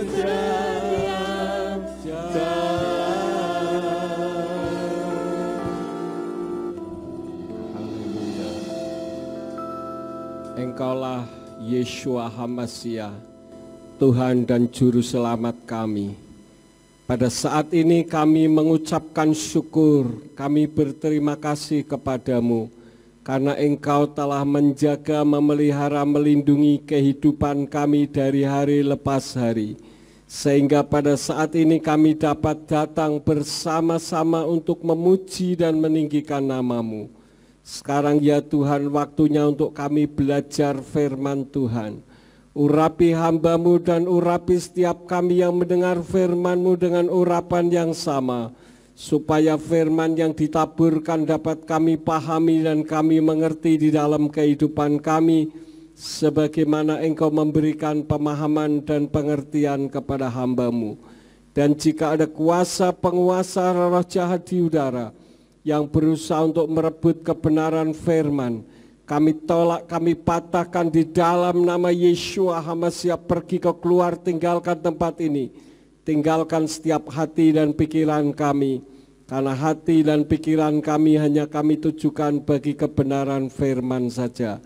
setiap jalan. Haleluya. Engkaulah Yeshua HaMashiach, Tuhan dan Juru Selamat kami. Pada saat ini kami mengucapkan syukur, kami berterima kasih kepadamu, karena Engkau telah menjaga, memelihara, melindungi kehidupan kami dari hari lepas hari. Sehingga pada saat ini kami dapat datang bersama-sama untuk memuji dan meninggikan nama-Mu. Sekarang ya Tuhan, waktunya untuk kami belajar firman Tuhan. Urapi hamba-Mu dan urapi setiap kami yang mendengar firman-Mu dengan urapan yang sama, supaya firman yang ditaburkan dapat kami pahami dan kami mengerti di dalam kehidupan kami, sebagaimana Engkau memberikan pemahaman dan pengertian kepada hamba-Mu. Dan jika ada kuasa penguasa roh jahat di udara yang berusaha untuk merebut kebenaran firman, kami tolak, kami patahkan di dalam nama Yeshua HaMashiach. Pergi ke keluar, tinggalkan tempat ini. Tinggalkan setiap hati dan pikiran kami. Karena hati dan pikiran kami hanya kami tujukan bagi kebenaran firman saja.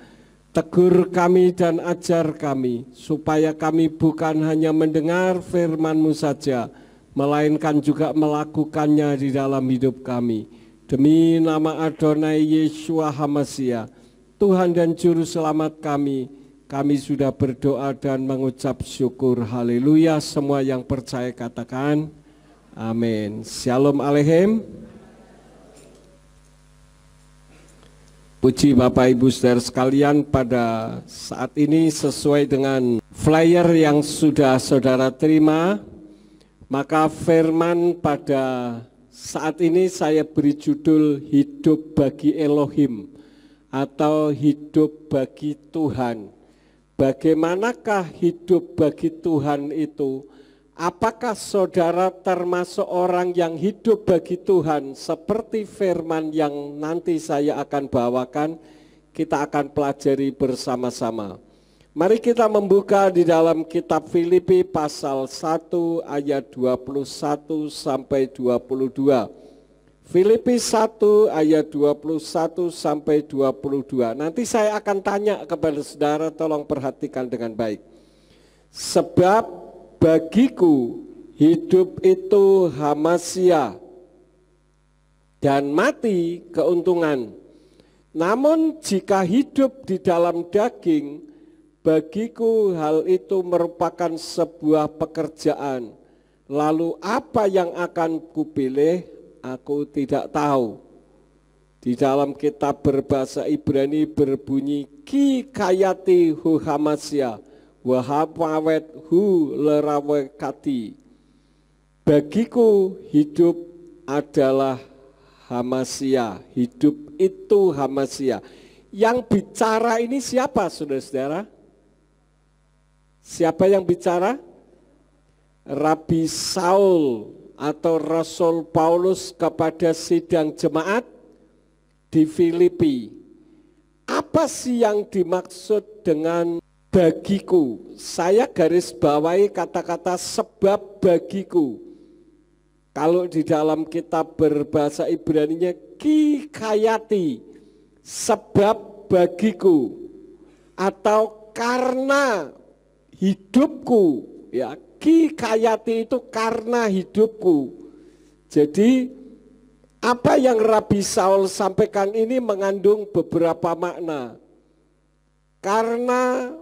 Tegur kami dan ajar kami, supaya kami bukan hanya mendengar firman-Mu saja, melainkan juga melakukannya di dalam hidup kami. Demi nama Adonai Yeshua HaMashiach, Tuhan dan Juru Selamat kami sudah berdoa dan mengucap syukur. Haleluya. Semua yang percaya katakan amin. Shalom Aleichem. Puji Bapak Ibu Saudara sekalian, pada saat ini sesuai dengan flyer yang sudah saudara terima, maka firman pada saat ini saya beri judul Hidup Bagi Elohim, atau hidup bagi Tuhan. Bagaimanakah hidup bagi Tuhan itu? Apakah saudara termasuk orang yang hidup bagi Tuhan seperti firman yang nanti saya akan bawakan? Kita akan pelajari bersama-sama. Mari kita membuka di dalam kitab Filipi pasal 1 ayat 21 sampai 22. Filipi 1 ayat 21 sampai 22. Nanti saya akan tanya kepada saudara, tolong perhatikan dengan baik. Sebab bagiku hidup itu HaMashiach dan mati keuntungan. Namun jika hidup di dalam daging, bagiku hal itu merupakan sebuah pekerjaan. Lalu apa yang akan kupilih? Aku tidak tahu. Di dalam kitab berbahasa Ibrani berbunyi ki kayati hu HaMashiach wa hapawet hu lerawekati. Bagiku hidup adalah HaMashiach. Hidup itu HaMashiach. Yang bicara ini siapa, saudara-saudara? Siapa yang bicara? Rabi Saul atau Rasul Paulus kepada sidang jemaat di Filipi. Apa sih yang dimaksud dengan bagiku? Saya garis bawahi kata-kata sebab bagiku. Kalau di dalam kitab berbahasa Ibraninya ki kayati, sebab bagiku, atau karena hidupku, ya. Ki kayati itu karena hidupku. Jadi apa yang Rabi Saul sampaikan ini mengandung beberapa makna. Karena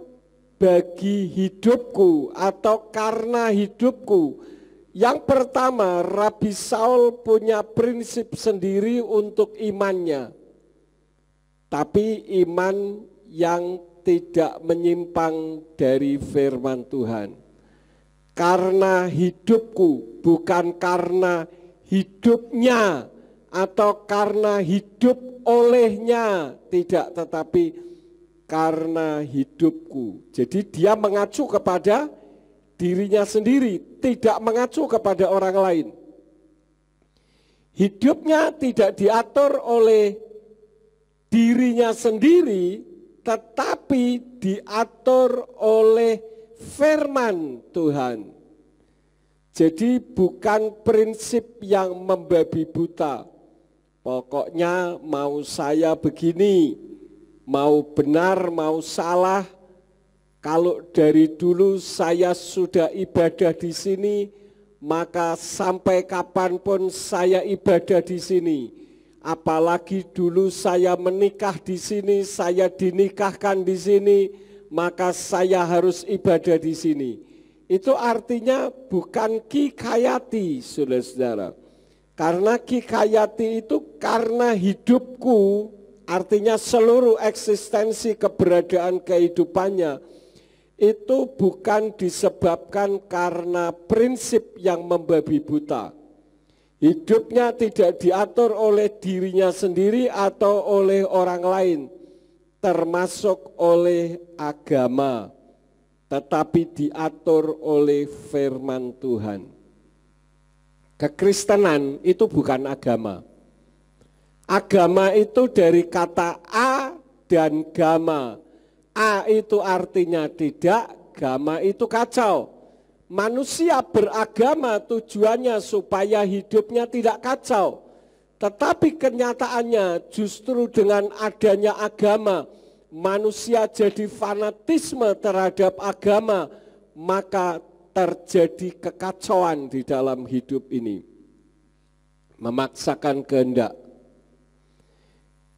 bagi hidupku atau karena hidupku. Yang pertama, Rabi Saul punya prinsip sendiri untuk imannya. Tapi iman yang tidak menyimpang dari firman Tuhan. Karena hidupku, bukan karena hidupnya atau karena hidup olehnya, tidak, tetapi karena hidupku. Jadi dia mengacu kepada dirinya sendiri, tidak mengacu kepada orang lain. Hidupnya tidak diatur oleh dirinya sendiri, tetapi diatur oleh firman Tuhan. Jadi bukan prinsip yang membabi buta. Pokoknya mau saya begini, mau benar, mau salah. Kalau dari dulu saya sudah ibadah di sini, maka sampai kapanpun saya ibadah di sini. Apalagi dulu saya menikah di sini, saya dinikahkan di sini, maka saya harus ibadah di sini. Itu artinya bukan kikayati, saudara-saudara. Karena kikayati itu karena hidupku, artinya seluruh eksistensi keberadaan kehidupannya, itu bukan disebabkan karena prinsip yang membabi buta. Hidupnya tidak diatur oleh dirinya sendiri atau oleh orang lain, termasuk oleh agama, tetapi diatur oleh firman Tuhan. Kekristenan itu bukan agama. Agama itu dari kata a dan gama. A itu artinya tidak, gama itu kacau. Manusia beragama tujuannya supaya hidupnya tidak kacau. Tetapi kenyataannya justru dengan adanya agama, manusia jadi fanatisme terhadap agama, maka terjadi kekacauan di dalam hidup ini. Memaksakan kehendak.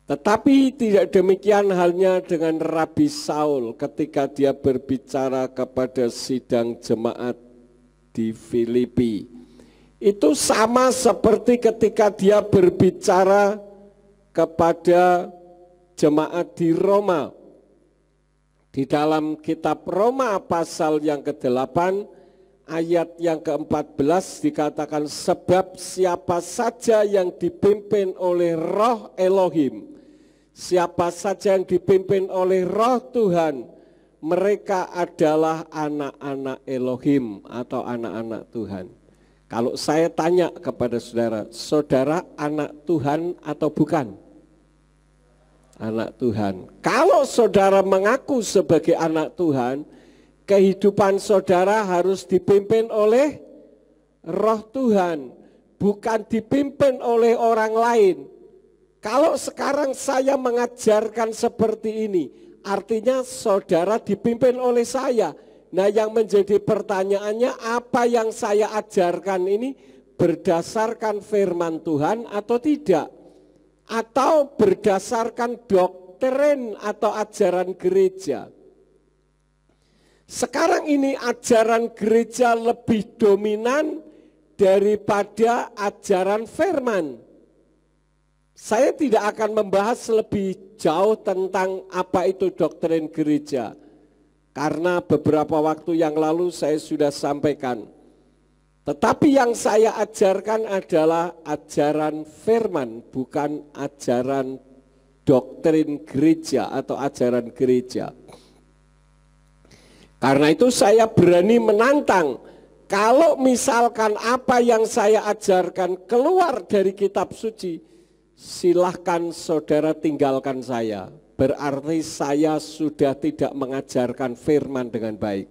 Tetapi tidak demikian halnya dengan Rabi Saul ketika dia berbicara kepada sidang jemaat di Filipi. Itu sama seperti ketika dia berbicara kepada jemaat di Roma. Di dalam kitab Roma pasal yang ke-8 ayat yang ke-14 dikatakan, sebab siapa saja yang dipimpin oleh roh Elohim, siapa saja yang dipimpin oleh roh Tuhan, mereka adalah anak-anak Elohim atau anak-anak Tuhan. Kalau saya tanya kepada saudara, saudara anak Tuhan atau bukan? Anak Tuhan. Kalau saudara mengaku sebagai anak Tuhan, kehidupan saudara harus dipimpin oleh roh Tuhan, bukan dipimpin oleh orang lain. Kalau sekarang saya mengajarkan seperti ini, artinya saudara dipimpin oleh saya. Nah, yang menjadi pertanyaannya, apa yang saya ajarkan ini berdasarkan firman Tuhan atau tidak? Atau berdasarkan doktrin atau ajaran gereja? Sekarang ini ajaran gereja lebih dominan daripada ajaran firman. Saya tidak akan membahas lebih jauh tentang apa itu doktrin gereja. Karena beberapa waktu yang lalu saya sudah sampaikan. Tetapi yang saya ajarkan adalah ajaran firman, bukan ajaran doktrin gereja atau ajaran gereja. Karena itu saya berani menantang, kalau misalkan apa yang saya ajarkan keluar dari kitab suci, silahkan saudara tinggalkan saya. Berarti saya sudah tidak mengajarkan firman dengan baik.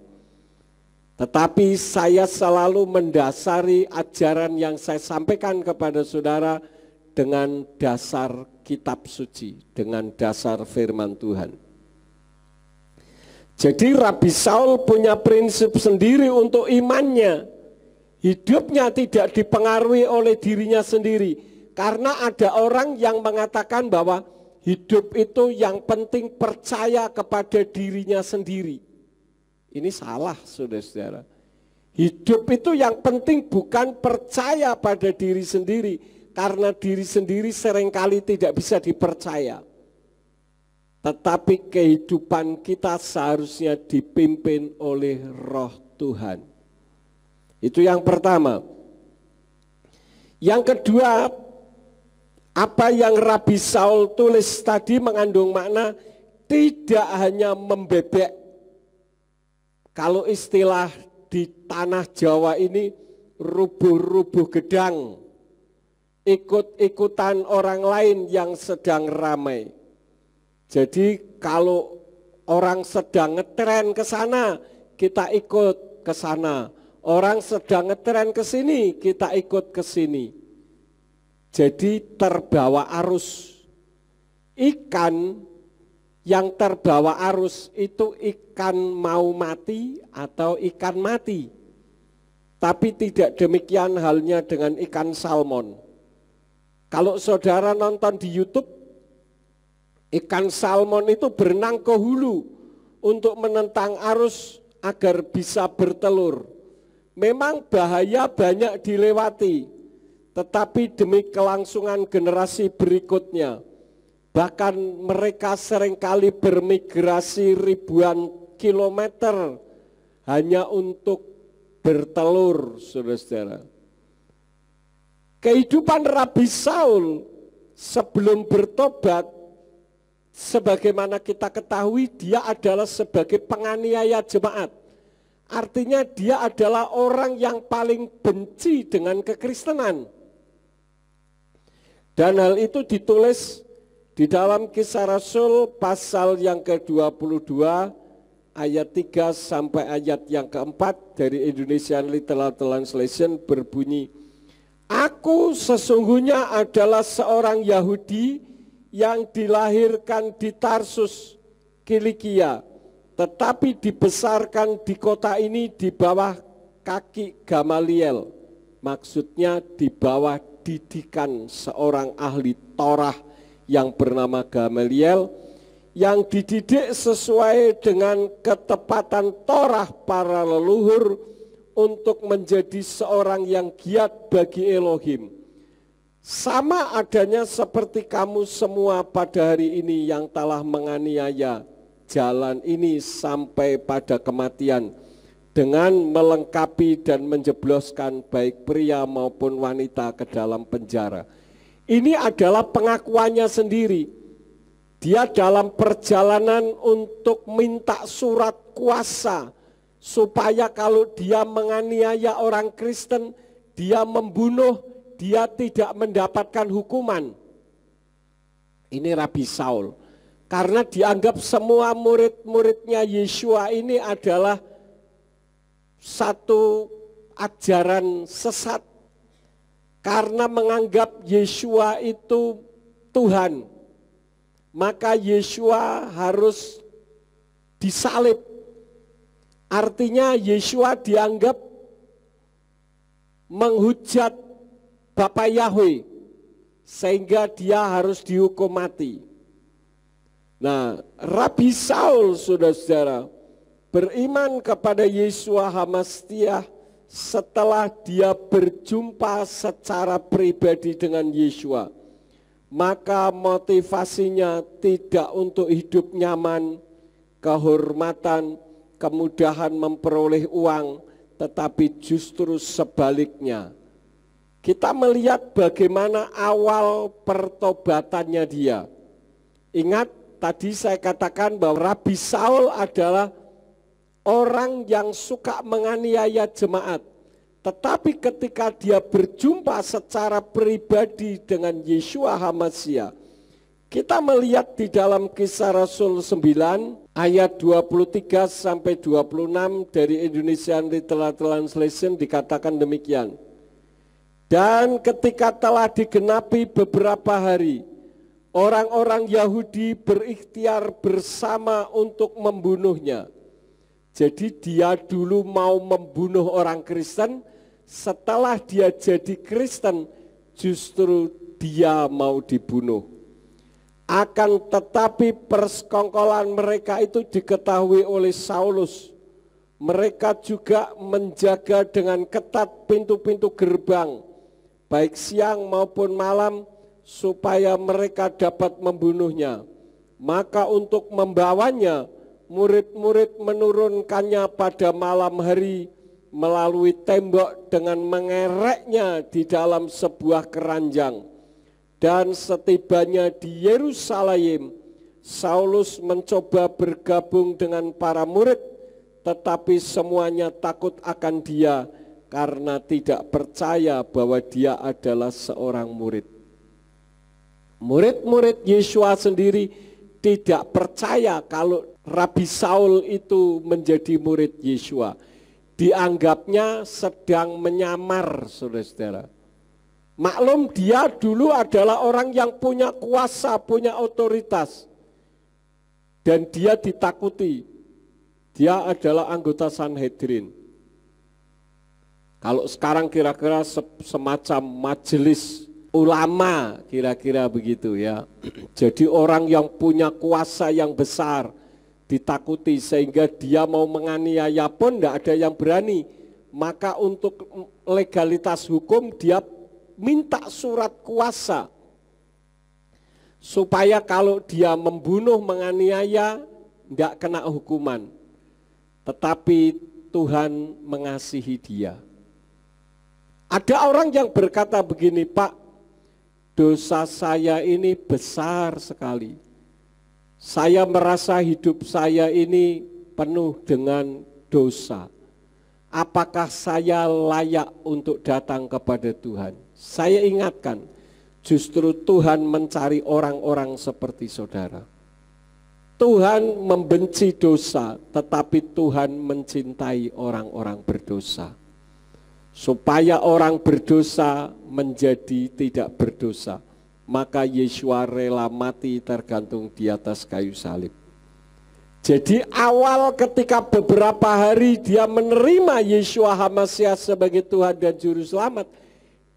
Tetapi saya selalu mendasari ajaran yang saya sampaikan kepada saudara dengan dasar kitab suci, dengan dasar firman Tuhan. Jadi Rabi Saul punya prinsip sendiri untuk imannya. Hidupnya tidak dipengaruhi oleh dirinya sendiri. Karena ada orang yang mengatakan bahwa hidup itu yang penting percaya kepada dirinya sendiri. Ini salah, saudara-saudara. Hidup itu yang penting bukan percaya pada diri sendiri. Karena diri sendiri seringkali tidak bisa dipercaya. Tetapi kehidupan kita seharusnya dipimpin oleh roh Tuhan. Itu yang pertama. Yang kedua, apa yang Rabi Saul tulis tadi mengandung makna tidak hanya membebek. Kalau istilah di tanah Jawa ini rubuh-rubuh gedang, ikut-ikutan orang lain yang sedang ramai. Jadi kalau orang sedang ngetren ke sana, kita ikut ke sana. Orang sedang ngetren ke sini, kita ikut ke sini. Jadi terbawa arus. Ikan yang terbawa arus itu ikan mau mati atau ikan mati. Tapi tidak demikian halnya dengan ikan salmon. Kalau saudara nonton di YouTube, ikan salmon itu berenang ke hulu untuk menentang arus agar bisa bertelur. Memang bahaya banyak dilewati, tetapi demi kelangsungan generasi berikutnya, bahkan mereka seringkali bermigrasi ribuan kilometer hanya untuk bertelur, saudara-saudara. Kehidupan Rabi Saul sebelum bertobat, sebagaimana kita ketahui, dia adalah sebagai penganiaya jemaat. Artinya dia adalah orang yang paling benci dengan kekristenan. Dan hal itu ditulis di dalam Kisah Rasul pasal yang ke-22 ayat 3 sampai ayat yang ke-4 dari Indonesian Literal Translation berbunyi, "Aku sesungguhnya adalah seorang Yahudi yang dilahirkan di Tarsus, Kilikia, tetapi dibesarkan di kota ini di bawah kaki Gamaliel." Maksudnya di bawah didikan seorang ahli Torah yang bernama Gamaliel, yang dididik sesuai dengan ketepatan Torah para leluhur untuk menjadi seorang yang giat bagi Elohim. Sama adanya seperti kamu semua pada hari ini yang telah menganiaya jalan ini sampai pada kematian dengan melengkapi dan menjebloskan baik pria maupun wanita ke dalam penjara. Ini adalah pengakuannya sendiri. Dia dalam perjalanan untuk minta surat kuasa supaya kalau dia menganiaya orang Kristen, dia membunuh, dia tidak mendapatkan hukuman. Ini Rabi Saul. Karena dianggap semua murid-muridnya Yeshua ini adalah satu ajaran sesat. Karena menganggap Yeshua itu Tuhan, maka Yeshua harus disalib. Artinya Yeshua dianggap menghujat Bapa Yahweh, sehingga dia harus dihukum mati. Nah, Rabi Saul, saudara-saudara, beriman kepada Yeshua HaMashiach setelah dia berjumpa secara pribadi dengan Yeshua. Maka motivasinya tidak untuk hidup nyaman, kehormatan, kemudahan memperoleh uang, tetapi justru sebaliknya. Kita melihat bagaimana awal pertobatannya dia. Ingat, tadi saya katakan bahwa Rabi Saul adalah orang yang suka menganiaya jemaat. Tetapi ketika dia berjumpa secara pribadi dengan Yeshua HaMashiach, kita melihat di dalam Kisah Rasul 9 ayat 23 sampai 26 dari Indonesian Literal Translation dikatakan demikian. Dan ketika telah digenapi beberapa hari, orang-orang Yahudi berikhtiar bersama untuk membunuhnya. Jadi dia dulu mau membunuh orang Kristen, setelah dia jadi Kristen justru dia mau dibunuh. Akan tetapi persekongkolan mereka itu diketahui oleh Saulus. Mereka juga menjaga dengan ketat pintu-pintu gerbang, baik siang maupun malam, supaya mereka dapat membunuhnya. Maka untuk membawanya, murid-murid menurunkannya pada malam hari melalui tembok dengan mengereknya di dalam sebuah keranjang. Dan setibanya di Yerusalem, Saulus mencoba bergabung dengan para murid, tetapi semuanya takut akan dia karena tidak percaya bahwa dia adalah seorang murid. Murid-murid Yeshua sendiri tidak percaya kalau Rabi Saul itu menjadi murid Yeshua. Dianggapnya sedang menyamar, saudara-saudara. Maklum dia dulu adalah orang yang punya kuasa, punya otoritas. Dan dia ditakuti. Dia adalah anggota Sanhedrin. Kalau sekarang kira-kira semacam majelis ulama, kira-kira begitu ya. Jadi orang yang punya kuasa yang besar, ditakuti sehingga dia mau menganiaya pun tidak ada yang berani. Maka untuk legalitas hukum dia minta surat kuasa supaya kalau dia membunuh, menganiaya tidak kena hukuman. Tetapi Tuhan mengasihi dia. Ada orang yang berkata begini, Pak, dosa saya ini besar sekali. Saya merasa hidup saya ini penuh dengan dosa. Apakah saya layak untuk datang kepada Tuhan? Saya ingatkan, justru Tuhan mencari orang-orang seperti saudara. Tuhan membenci dosa, tetapi Tuhan mencintai orang-orang berdosa. Supaya orang berdosa menjadi tidak berdosa, maka Yeshua rela mati tergantung di atas kayu salib. Jadi awal ketika beberapa hari dia menerima Yeshua HaMashiach sebagai Tuhan dan Juru Selamat,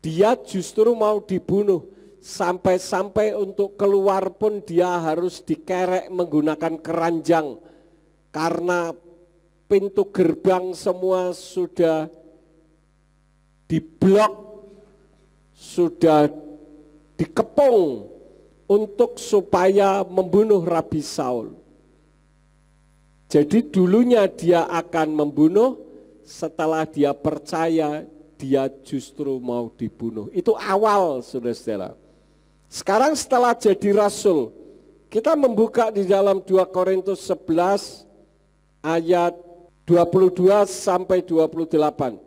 dia justru mau dibunuh. Sampai-sampai untuk keluar pun dia harus dikerek menggunakan keranjang. Karena pintu gerbang semua sudah diblok, sudah dikepung untuk supaya membunuh Rabi Saul. Jadi dulunya dia akan membunuh, setelah dia percaya dia justru mau dibunuh. Itu awal, saudara-saudara. Sekarang setelah jadi rasul, kita membuka di dalam 2 Korintus 11 ayat 22 sampai 28.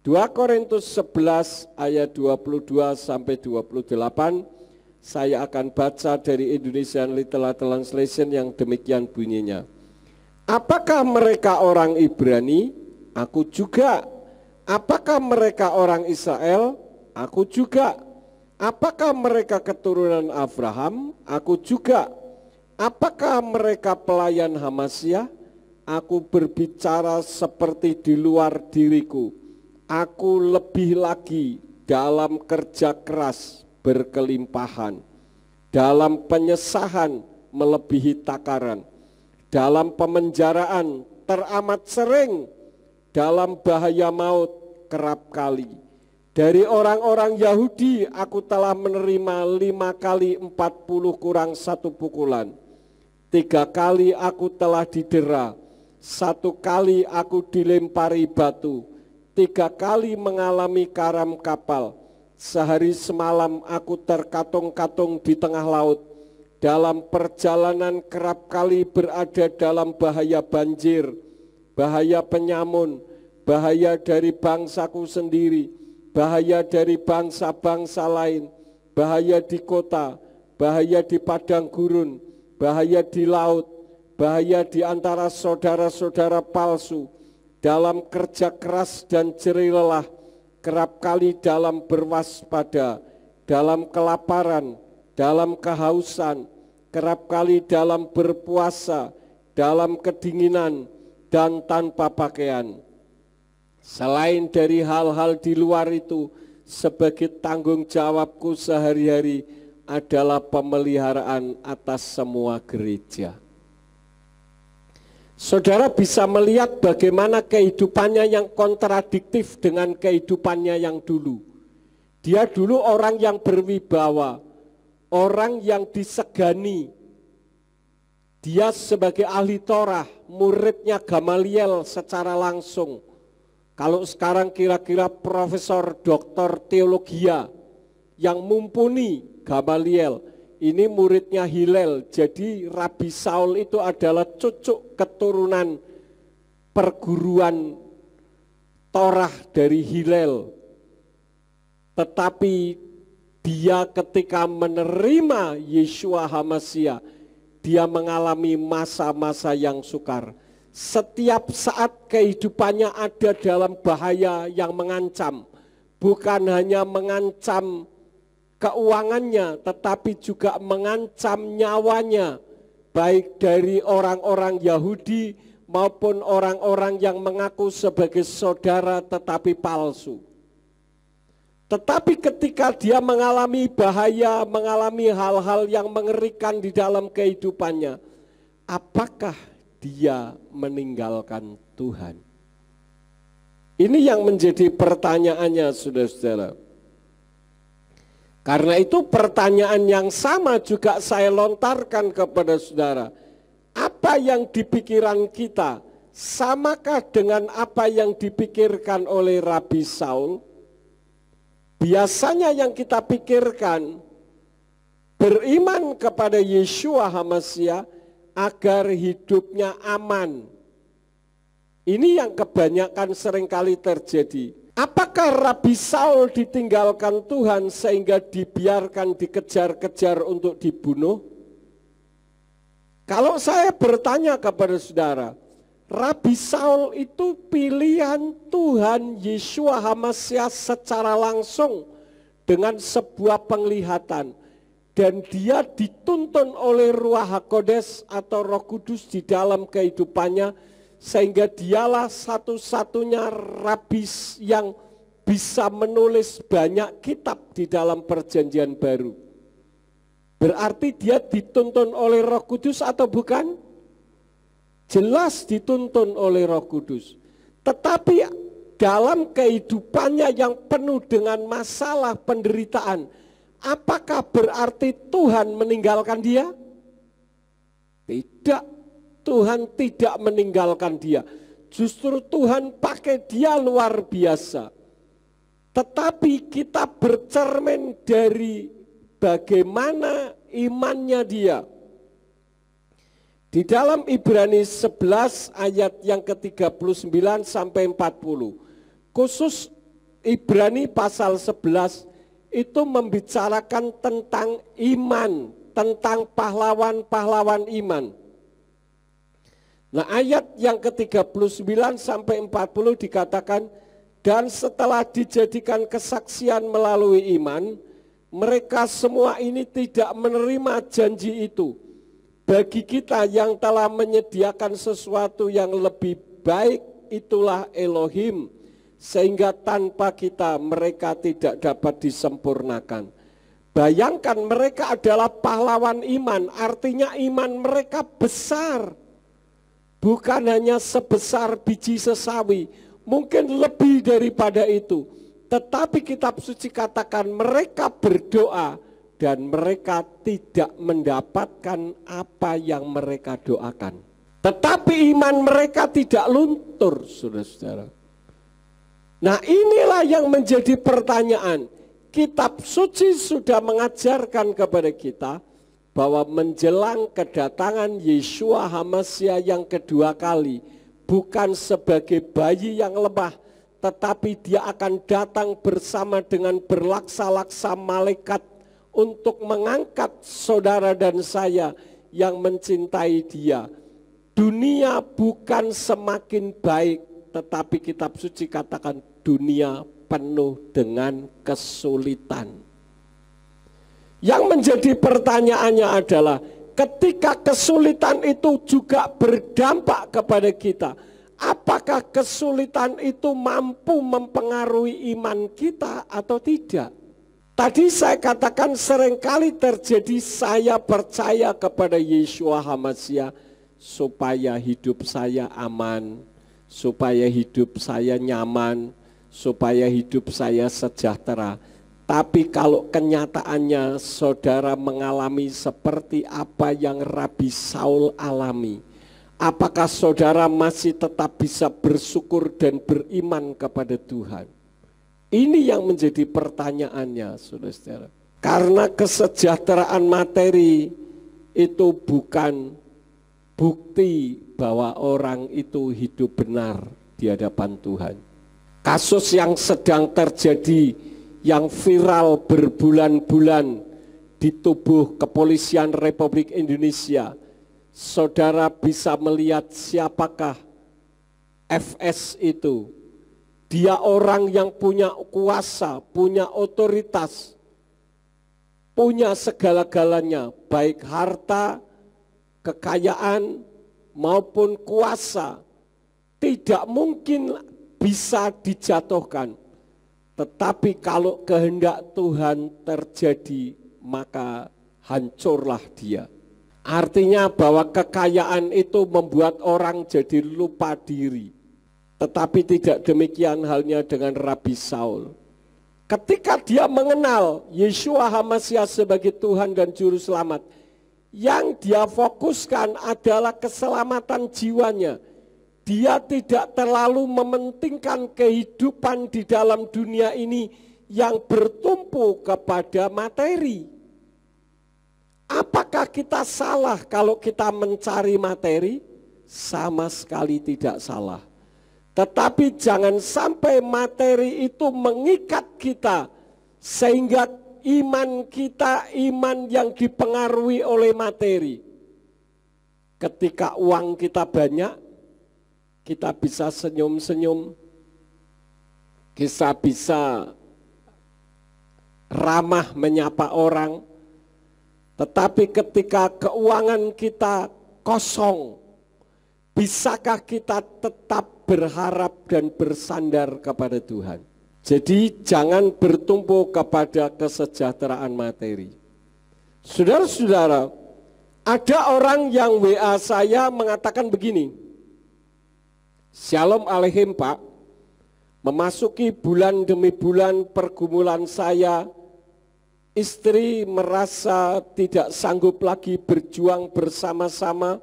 2 Korintus 11 ayat 22 sampai 28. Saya akan baca dari Indonesian Literal Translation yang demikian bunyinya. Apakah mereka orang Ibrani? Aku juga. Apakah mereka orang Israel? Aku juga. Apakah mereka keturunan Abraham? Aku juga. Apakah mereka pelayan HaMashiach? Aku berbicara seperti di luar diriku. Aku lebih lagi dalam kerja keras berkelimpahan, dalam penyesahan melebihi takaran, dalam pemenjaraan teramat sering, dalam bahaya maut kerap kali. Dari orang-orang Yahudi aku telah menerima 5 kali 40 kurang 1 pukulan. 3 kali aku telah didera, 1 kali aku dilempari batu, 3 kali mengalami karam kapal. Sehari semalam aku terkatung-katung di tengah laut. Dalam perjalanan kerap kali berada dalam bahaya banjir, bahaya penyamun, bahaya dari bangsaku sendiri, bahaya dari bangsa-bangsa lain, bahaya di kota, bahaya di padang gurun, bahaya di laut, bahaya di antara saudara-saudara palsu, dalam kerja keras dan jerih lelah, kerap kali dalam berwaspada, dalam kelaparan, dalam kehausan, kerap kali dalam berpuasa, dalam kedinginan, dan tanpa pakaian. Selain dari hal-hal di luar itu, sebagai tanggung jawabku sehari-hari adalah pemeliharaan atas semua gereja. Saudara bisa melihat bagaimana kehidupannya yang kontradiktif dengan kehidupannya yang dulu. Dia dulu orang yang berwibawa, orang yang disegani. Dia sebagai ahli Torah, muridnya Gamaliel secara langsung. Kalau sekarang kira-kira profesor doktor teologia yang mumpuni Gamaliel, ini muridnya Hillel. Jadi Rabi Saul itu adalah cucu keturunan perguruan Torah dari Hillel. Tetapi dia ketika menerima Yeshua HaMashiach, dia mengalami masa-masa yang sukar. Setiap saat kehidupannya ada dalam bahaya yang mengancam. Bukan hanya mengancam keuangannya, tetapi juga mengancam nyawanya, baik dari orang-orang Yahudi maupun orang-orang yang mengaku sebagai saudara tetapi palsu. Tetapi ketika dia mengalami bahaya, mengalami hal-hal yang mengerikan di dalam kehidupannya, apakah dia meninggalkan Tuhan? Ini yang menjadi pertanyaannya, saudara-saudara. Karena itu pertanyaan yang sama juga saya lontarkan kepada saudara. Apa yang dipikiran kita samakah dengan apa yang dipikirkan oleh Rabi Saul? Biasanya yang kita pikirkan beriman kepada Yeshua HaMashiach agar hidupnya aman. Ini yang kebanyakan seringkali terjadi. Apakah Rabi Saul ditinggalkan Tuhan sehingga dibiarkan dikejar-kejar untuk dibunuh? Kalau saya bertanya kepada saudara, Rabi Saul itu pilihan Tuhan Yeshua HaMashiach secara langsung dengan sebuah penglihatan. Dan dia dituntun oleh Ruach HaKodes atau Roh Kudus di dalam kehidupannya, sehingga dialah satu-satunya rabi yang bisa menulis banyak kitab di dalam perjanjian baru. Berarti dia dituntun oleh Roh Kudus atau bukan? Jelas dituntun oleh Roh Kudus. Tetapi dalam kehidupannya yang penuh dengan masalah penderitaan, apakah berarti Tuhan meninggalkan dia? Tidak, Tuhan tidak meninggalkan dia. Justru Tuhan pakai dia luar biasa. Tetapi kita bercermin dari bagaimana imannya dia. Di dalam Ibrani 11 ayat yang ke-39 sampai 40. Khusus Ibrani pasal 11 itu membicarakan tentang iman, tentang pahlawan-pahlawan iman. Nah, ayat yang ke-39 sampai 40 dikatakan, dan setelah dijadikan kesaksian melalui iman, mereka semua ini tidak menerima janji itu. Bagi kita yang telah menyediakan sesuatu yang lebih baik, itulah Elohim, sehingga tanpa kita mereka tidak dapat disempurnakan. Bayangkan mereka adalah pahlawan iman, artinya iman mereka besar. Bukan hanya sebesar biji sesawi, mungkin lebih daripada itu. Tetapi kitab suci katakan mereka berdoa dan mereka tidak mendapatkan apa yang mereka doakan. Tetapi iman mereka tidak luntur, saudara-saudara. Nah, inilah yang menjadi pertanyaan. Kitab suci sudah mengajarkan kepada kita bahwa menjelang kedatangan Yeshua HaMashiach yang kedua kali, bukan sebagai bayi yang lemah, tetapi dia akan datang bersama dengan berlaksa-laksa malaikat untuk mengangkat saudara dan saya yang mencintai dia. Dunia bukan semakin baik, tetapi kitab suci katakan dunia penuh dengan kesulitan. Yang menjadi pertanyaannya adalah, ketika kesulitan itu juga berdampak kepada kita, apakah kesulitan itu mampu mempengaruhi iman kita atau tidak? Tadi saya katakan seringkali terjadi saya percaya kepada Yeshua HaMashiach supaya hidup saya aman, supaya hidup saya nyaman, supaya hidup saya sejahtera. Tapi kalau kenyataannya saudara mengalami seperti apa yang Rabi Saul alami, apakah saudara masih tetap bisa bersyukur dan beriman kepada Tuhan? Ini yang menjadi pertanyaannya, saudara-saudara. Karena kesejahteraan materi itu bukan bukti bahwa orang itu hidup benar di hadapan Tuhan. Kasus yang sedang terjadi, yang viral berbulan-bulan di tubuh Kepolisian Republik Indonesia, saudara bisa melihat siapakah FS itu. Dia orang yang punya kuasa, punya otoritas, punya segala-galanya, baik harta, kekayaan, maupun kuasa. Tidak mungkin bisa dijatuhkan. Tetapi kalau kehendak Tuhan terjadi, maka hancurlah dia. Artinya bahwa kekayaan itu membuat orang jadi lupa diri. Tetapi tidak demikian halnya dengan Rabi Saul. Ketika dia mengenal Yeshua HaMashiach sebagai Tuhan dan Juru Selamat, yang dia fokuskan adalah keselamatan jiwanya. Dia tidak terlalu mementingkan kehidupan di dalam dunia ini yang bertumpu kepada materi. Apakah kita salah kalau kita mencari materi? Sama sekali tidak salah. Tetapi jangan sampai materi itu mengikat kita sehingga iman kita iman yang dipengaruhi oleh materi. Ketika uang kita banyak, kita bisa senyum-senyum, kita bisa ramah menyapa orang. Tetapi ketika keuangan kita kosong, bisakah kita tetap berharap dan bersandar kepada Tuhan? Jadi jangan bertumpu kepada kesejahteraan materi. Saudara-saudara, ada orang yang WA saya mengatakan begini, Shalom Aleihim Pak, memasuki bulan demi bulan pergumulan saya, istri merasa tidak sanggup lagi berjuang bersama-sama,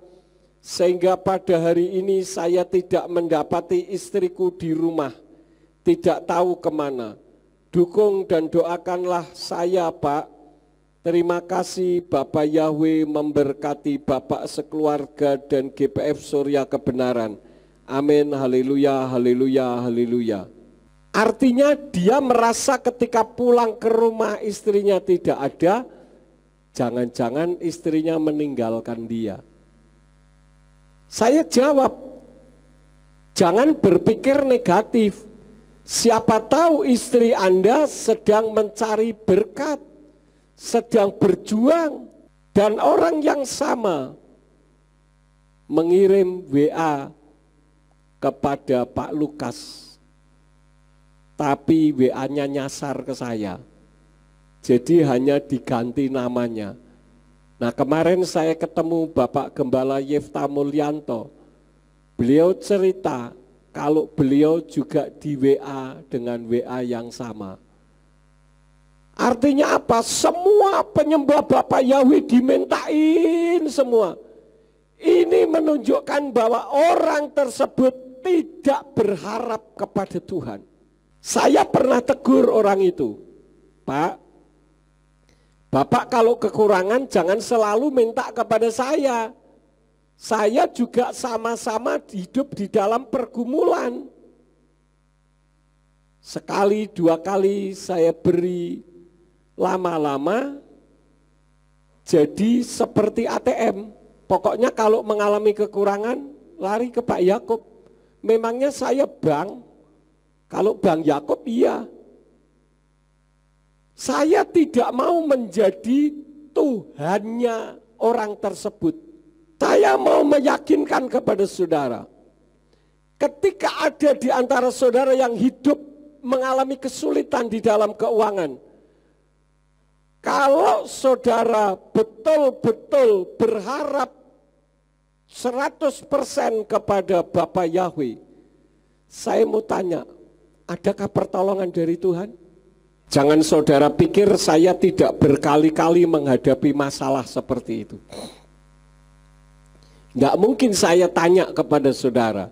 sehingga pada hari ini saya tidak mendapati istriku di rumah, tidak tahu kemana. Dukung dan doakanlah saya Pak. Terima kasih Bapak Yahweh memberkati Bapak sekeluarga dan GPF Surya Kebenaran. Amin, haleluya, haleluya, haleluya. Artinya dia merasa ketika pulang ke rumah istrinya tidak ada, jangan-jangan istrinya meninggalkan dia. Saya jawab, jangan berpikir negatif. Siapa tahu istri Anda sedang mencari berkat, sedang berjuang, dan orang yang sama mengirim WA kepada Pak Lukas, tapi WA-nya nyasar ke saya, jadi hanya diganti namanya. Nah kemarin saya ketemu Bapak Gembala Yefta Mulyanto, beliau cerita kalau beliau juga di WA dengan WA yang sama. Artinya apa? Semua penyembah Bapak Yahweh dimintain semua. Ini menunjukkan bahwa orang tersebut tidak berharap kepada Tuhan. Saya pernah tegur orang itu, Pak, Bapak kalau kekurangan jangan selalu minta kepada saya. Saya juga sama-sama hidup di dalam pergumulan. Sekali dua kali saya beri, lama-lama jadi seperti ATM. Pokoknya kalau mengalami kekurangan lari ke Pak Yakub. Memangnya saya bank? Kalau Bang Yakub iya. Saya tidak mau menjadi Tuhannya orang tersebut. Saya mau meyakinkan kepada saudara, ketika ada di antara saudara yang hidup mengalami kesulitan di dalam keuangan, kalau saudara betul-betul berharap 100% kepada Bapa Yahweh, saya mau tanya, adakah pertolongan dari Tuhan? Jangan saudara pikir saya tidak berkali-kali menghadapi masalah seperti itu. Enggak mungkin saya tanya kepada saudara.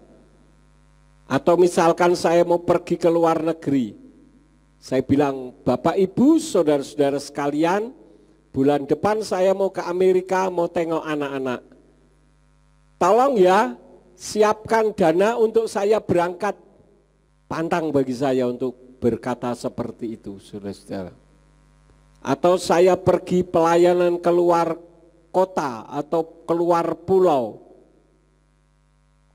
Atau misalkan saya mau pergi ke luar negeri. Saya bilang, Bapak Ibu, saudara-saudara sekalian, bulan depan saya mau ke Amerika, mau tengok anak-anak. Tolong ya, siapkan dana untuk saya berangkat. Pantang bagi saya untuk berkata seperti itu, saudara-saudara. Atau saya pergi pelayanan keluar kota atau keluar pulau.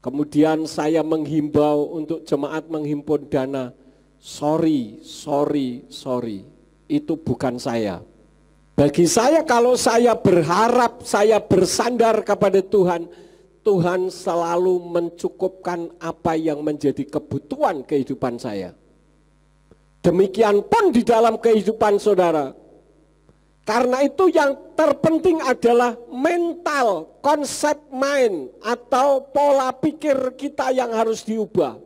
Kemudian saya menghimbau untuk jemaat menghimpun dana. Sorry. Itu bukan saya. Bagi saya, kalau saya berharap, saya bersandar kepada Tuhan, Tuhan selalu mencukupkan apa yang menjadi kebutuhan kehidupan saya. Demikian pun di dalam kehidupan saudara. Karena itu yang terpenting adalah mental, konsep mind atau pola pikir kita yang harus diubah.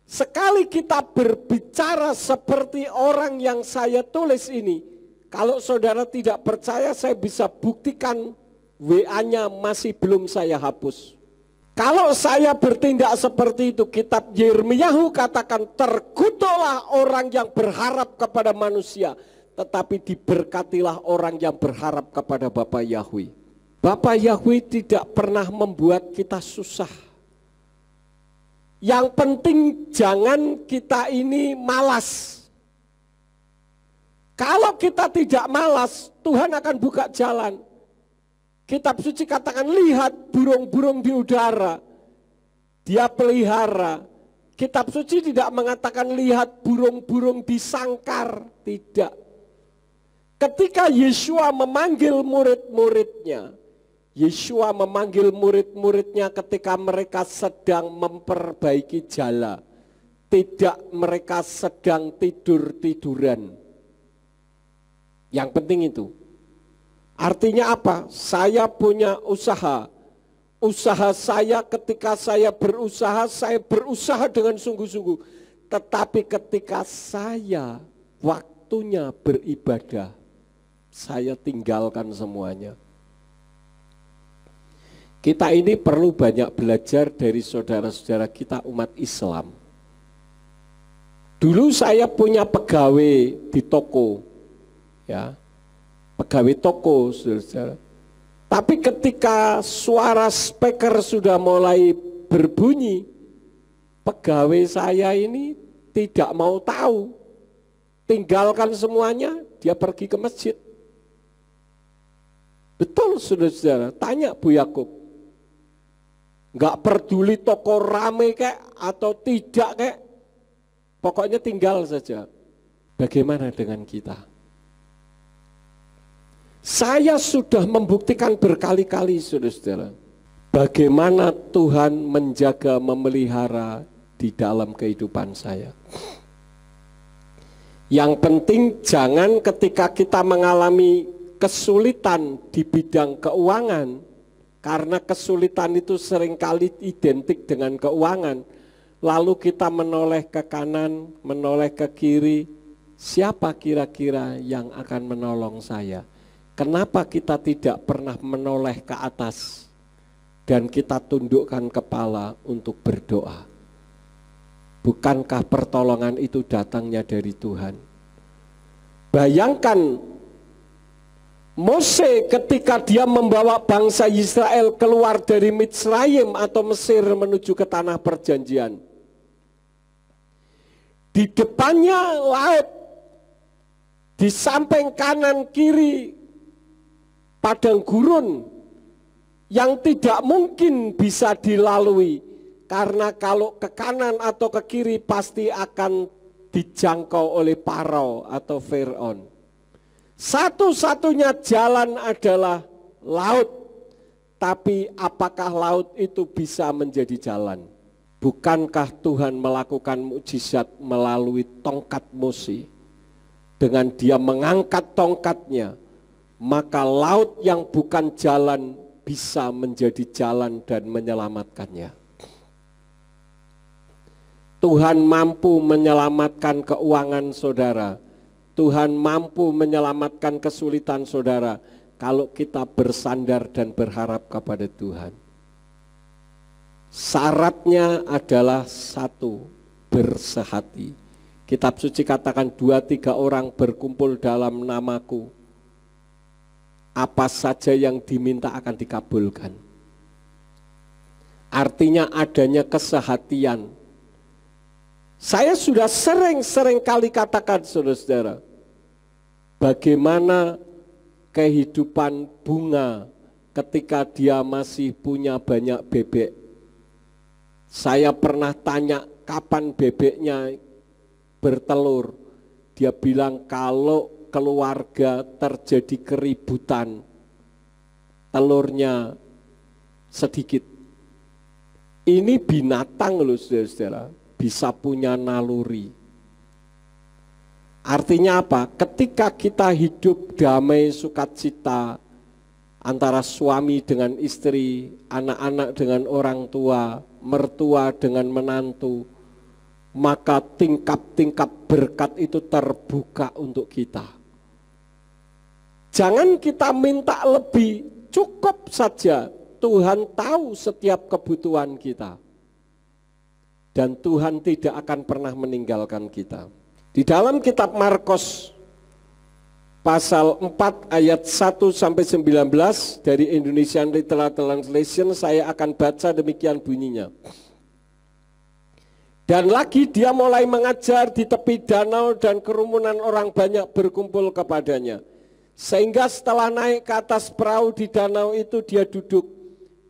Sekali kita berbicara seperti orang yang saya tulis ini, kalau saudara tidak percaya saya bisa buktikan WA-nya masih belum saya hapus. Kalau saya bertindak seperti itu, kitab Yirmiyahu katakan terkutuklah orang yang berharap kepada manusia, tetapi diberkatilah orang yang berharap kepada Bapa Yahweh. Bapa Yahweh tidak pernah membuat kita susah. Yang penting jangan kita ini malas. Kalau kita tidak malas, Tuhan akan buka jalan. Kitab suci katakan, lihat burung-burung di udara, Dia pelihara. Kitab suci tidak mengatakan lihat burung-burung di sangkar, tidak. Ketika Yeshua memanggil murid-muridnya, Yeshua memanggil murid-muridnya ketika mereka sedang memperbaiki jala, tidak mereka sedang tidur-tiduran. Yang penting itu. Artinya apa? Saya punya usaha. Usaha saya ketika saya berusaha dengan sungguh-sungguh. Tetapi ketika saya waktunya beribadah, saya tinggalkan semuanya. Kita ini perlu banyak belajar dari saudara-saudara kita umat Islam. Dulu saya punya pegawai di toko, ya. Pegawai toko, saudara. Tapi ketika suara speaker sudah mulai berbunyi, pegawai saya ini tidak mau tahu. Tinggalkan semuanya, dia pergi ke masjid. Betul, saudara-saudara. Tanya Bu Yakub. Enggak peduli toko rame kayak atau tidak kayak, pokoknya tinggal saja. Bagaimana dengan kita? Saya sudah membuktikan berkali-kali, saudara-saudara, bagaimana Tuhan menjaga, memelihara di dalam kehidupan saya. Yang penting jangan ketika kita mengalami kesulitan di bidang keuangan, karena kesulitan itu seringkali identik dengan keuangan, lalu kita menoleh ke kanan, menoleh ke kiri, siapa kira-kira yang akan menolong saya? Kenapa kita tidak pernah menoleh ke atas dan kita tundukkan kepala untuk berdoa? Bukankah pertolongan itu datangnya dari Tuhan? Bayangkan Mose ketika dia membawa bangsa Israel keluar dari Mitsraim atau Mesir menuju ke tanah perjanjian. Di depannya laut, di samping kanan kiri padang gurun yang tidak mungkin bisa dilalui, karena kalau ke kanan atau ke kiri pasti akan dijangkau oleh Farao atau Firaun. Satu-satunya jalan adalah laut, tapi apakah laut itu bisa menjadi jalan? Bukankah Tuhan melakukan mukjizat melalui tongkat Mose? Dengan dia mengangkat tongkatnya, maka laut yang bukan jalan bisa menjadi jalan dan menyelamatkannya. Tuhan mampu menyelamatkan keuangan saudara. Tuhan mampu menyelamatkan kesulitan saudara kalau kita bersandar dan berharap kepada Tuhan. Syaratnya adalah satu, bersehati. Kitab suci katakan 2-3 orang berkumpul dalam namaku, apa saja yang diminta akan dikabulkan. Artinya adanya kesehatian. Saya sudah sering kali katakan, saudara-saudara, bagaimana kehidupan bunga ketika dia masih punya banyak bebek. Saya pernah tanya kapan bebeknya bertelur. Dia bilang kalau keluarga terjadi keributan, telurnya sedikit. Ini binatang loh saudara-saudara, bisa punya naluri. Artinya apa? Ketika kita hidup damai sukacita antara suami dengan istri, anak-anak dengan orang tua, mertua dengan menantu, maka tingkap-tingkap berkat itu terbuka untuk kita. Jangan kita minta lebih, cukup saja Tuhan tahu setiap kebutuhan kita. Dan Tuhan tidak akan pernah meninggalkan kita. Di dalam kitab Markus pasal 4 ayat 1 sampai 19 dari Indonesian Literal Translation, saya akan baca demikian bunyinya. Dan lagi dia mulai mengajar di tepi danau dan kerumunan orang banyak berkumpul kepadanya. Sehingga setelah naik ke atas perahu di danau itu dia duduk.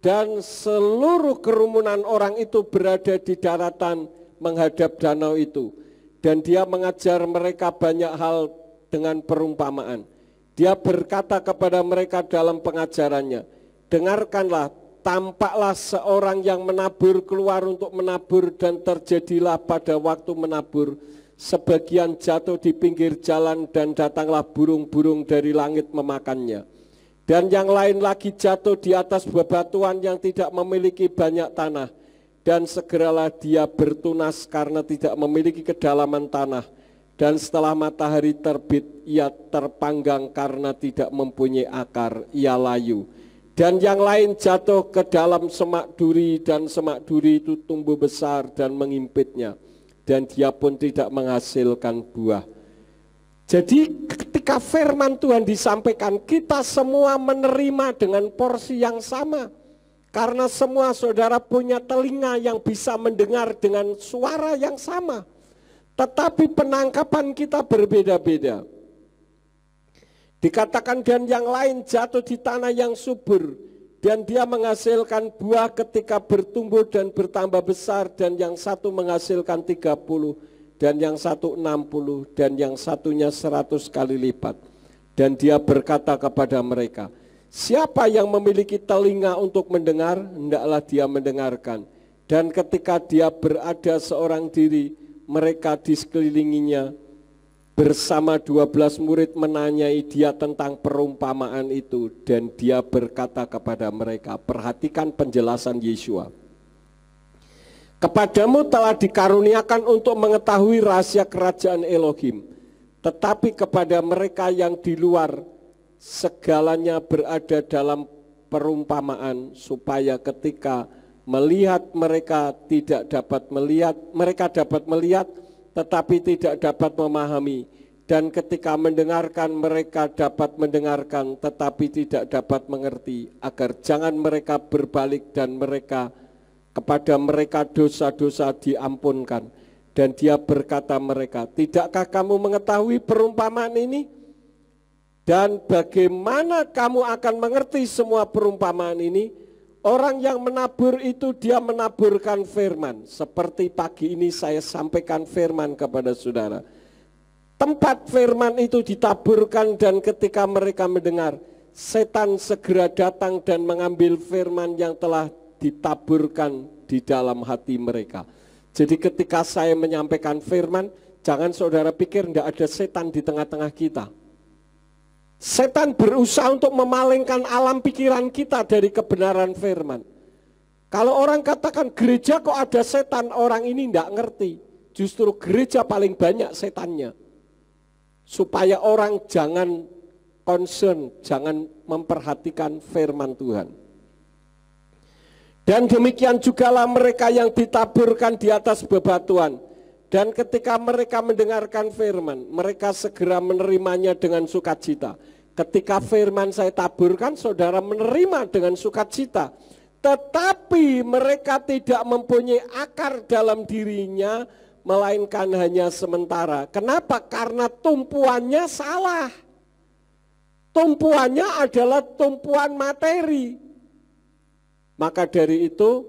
Dan seluruh kerumunan orang itu berada di daratan menghadap danau itu. Dan dia mengajar mereka banyak hal dengan perumpamaan. Dia berkata kepada mereka dalam pengajarannya, dengarkanlah, tampaklah seorang yang menabur keluar untuk menabur dan terjadilah pada waktu menabur. Sebagian jatuh di pinggir jalan dan datanglah burung-burung dari langit memakannya. Dan yang lain lagi jatuh di atas bebatuan yang tidak memiliki banyak tanah. Dan segeralah dia bertunas karena tidak memiliki kedalaman tanah. Dan setelah matahari terbit ia terpanggang karena tidak mempunyai akar, ia layu. Dan yang lain jatuh ke dalam semak duri dan semak duri itu tumbuh besar dan mengimpitnya. Dan dia pun tidak menghasilkan buah. Jadi ketika firman Tuhan disampaikan, kita semua menerima dengan porsi yang sama. Karena semua saudara punya telinga yang bisa mendengar dengan suara yang sama. Tetapi penangkapan kita berbeda-beda. Dikatakan dan yang lain jatuh di tanah yang subur. Dan dia menghasilkan buah ketika bertumbuh dan bertambah besar. Dan yang satu menghasilkan 30, dan yang satu 60, dan yang satunya 100 kali lipat. Dan dia berkata kepada mereka, siapa yang memiliki telinga untuk mendengar, hendaklah dia mendengarkan. Dan ketika dia berada seorang diri, mereka di sekelilinginya bersama 12 murid menanyai dia tentang perumpamaan itu. Dan dia berkata kepada mereka, perhatikan penjelasan Yesua. Kepadamu telah dikaruniakan untuk mengetahui rahasia kerajaan Elohim. Tetapi kepada mereka yang di luar, segalanya berada dalam perumpamaan, supaya ketika melihat mereka tidak dapat melihat, mereka dapat melihat tetapi tidak dapat memahami, dan ketika mendengarkan mereka dapat mendengarkan tetapi tidak dapat mengerti, agar jangan mereka berbalik dan mereka kepada mereka dosa-dosa diampunkan. Dan dia berkata mereka, tidakkah kamu mengetahui perumpamaan ini? Dan bagaimana kamu akan mengerti semua perumpamaan ini? Orang yang menabur itu dia menaburkan firman. Seperti pagi ini saya sampaikan firman kepada saudara. Tempat firman itu ditaburkan dan ketika mereka mendengar, setan segera datang dan mengambil firman yang telah ditaburkan di dalam hati mereka. Jadi ketika saya menyampaikan firman, jangan saudara pikir tidak ada setan di tengah-tengah kita. Setan berusaha untuk memalingkan alam pikiran kita dari kebenaran firman. Kalau orang katakan gereja kok ada setan, orang ini tidak ngerti. Justru gereja paling banyak setannya. Supaya orang jangan concern, jangan memperhatikan firman Tuhan. Dan demikian jugalah mereka yang ditaburkan di atas bebatuan. Dan ketika mereka mendengarkan firman, mereka segera menerimanya dengan sukacita. Ketika firman saya taburkan, saudara menerima dengan sukacita. Tetapi mereka tidak mempunyai akar dalam dirinya, melainkan hanya sementara. Kenapa? Karena tumpuannya salah. tumpuannya adalah tumpuan materi. Maka dari itu,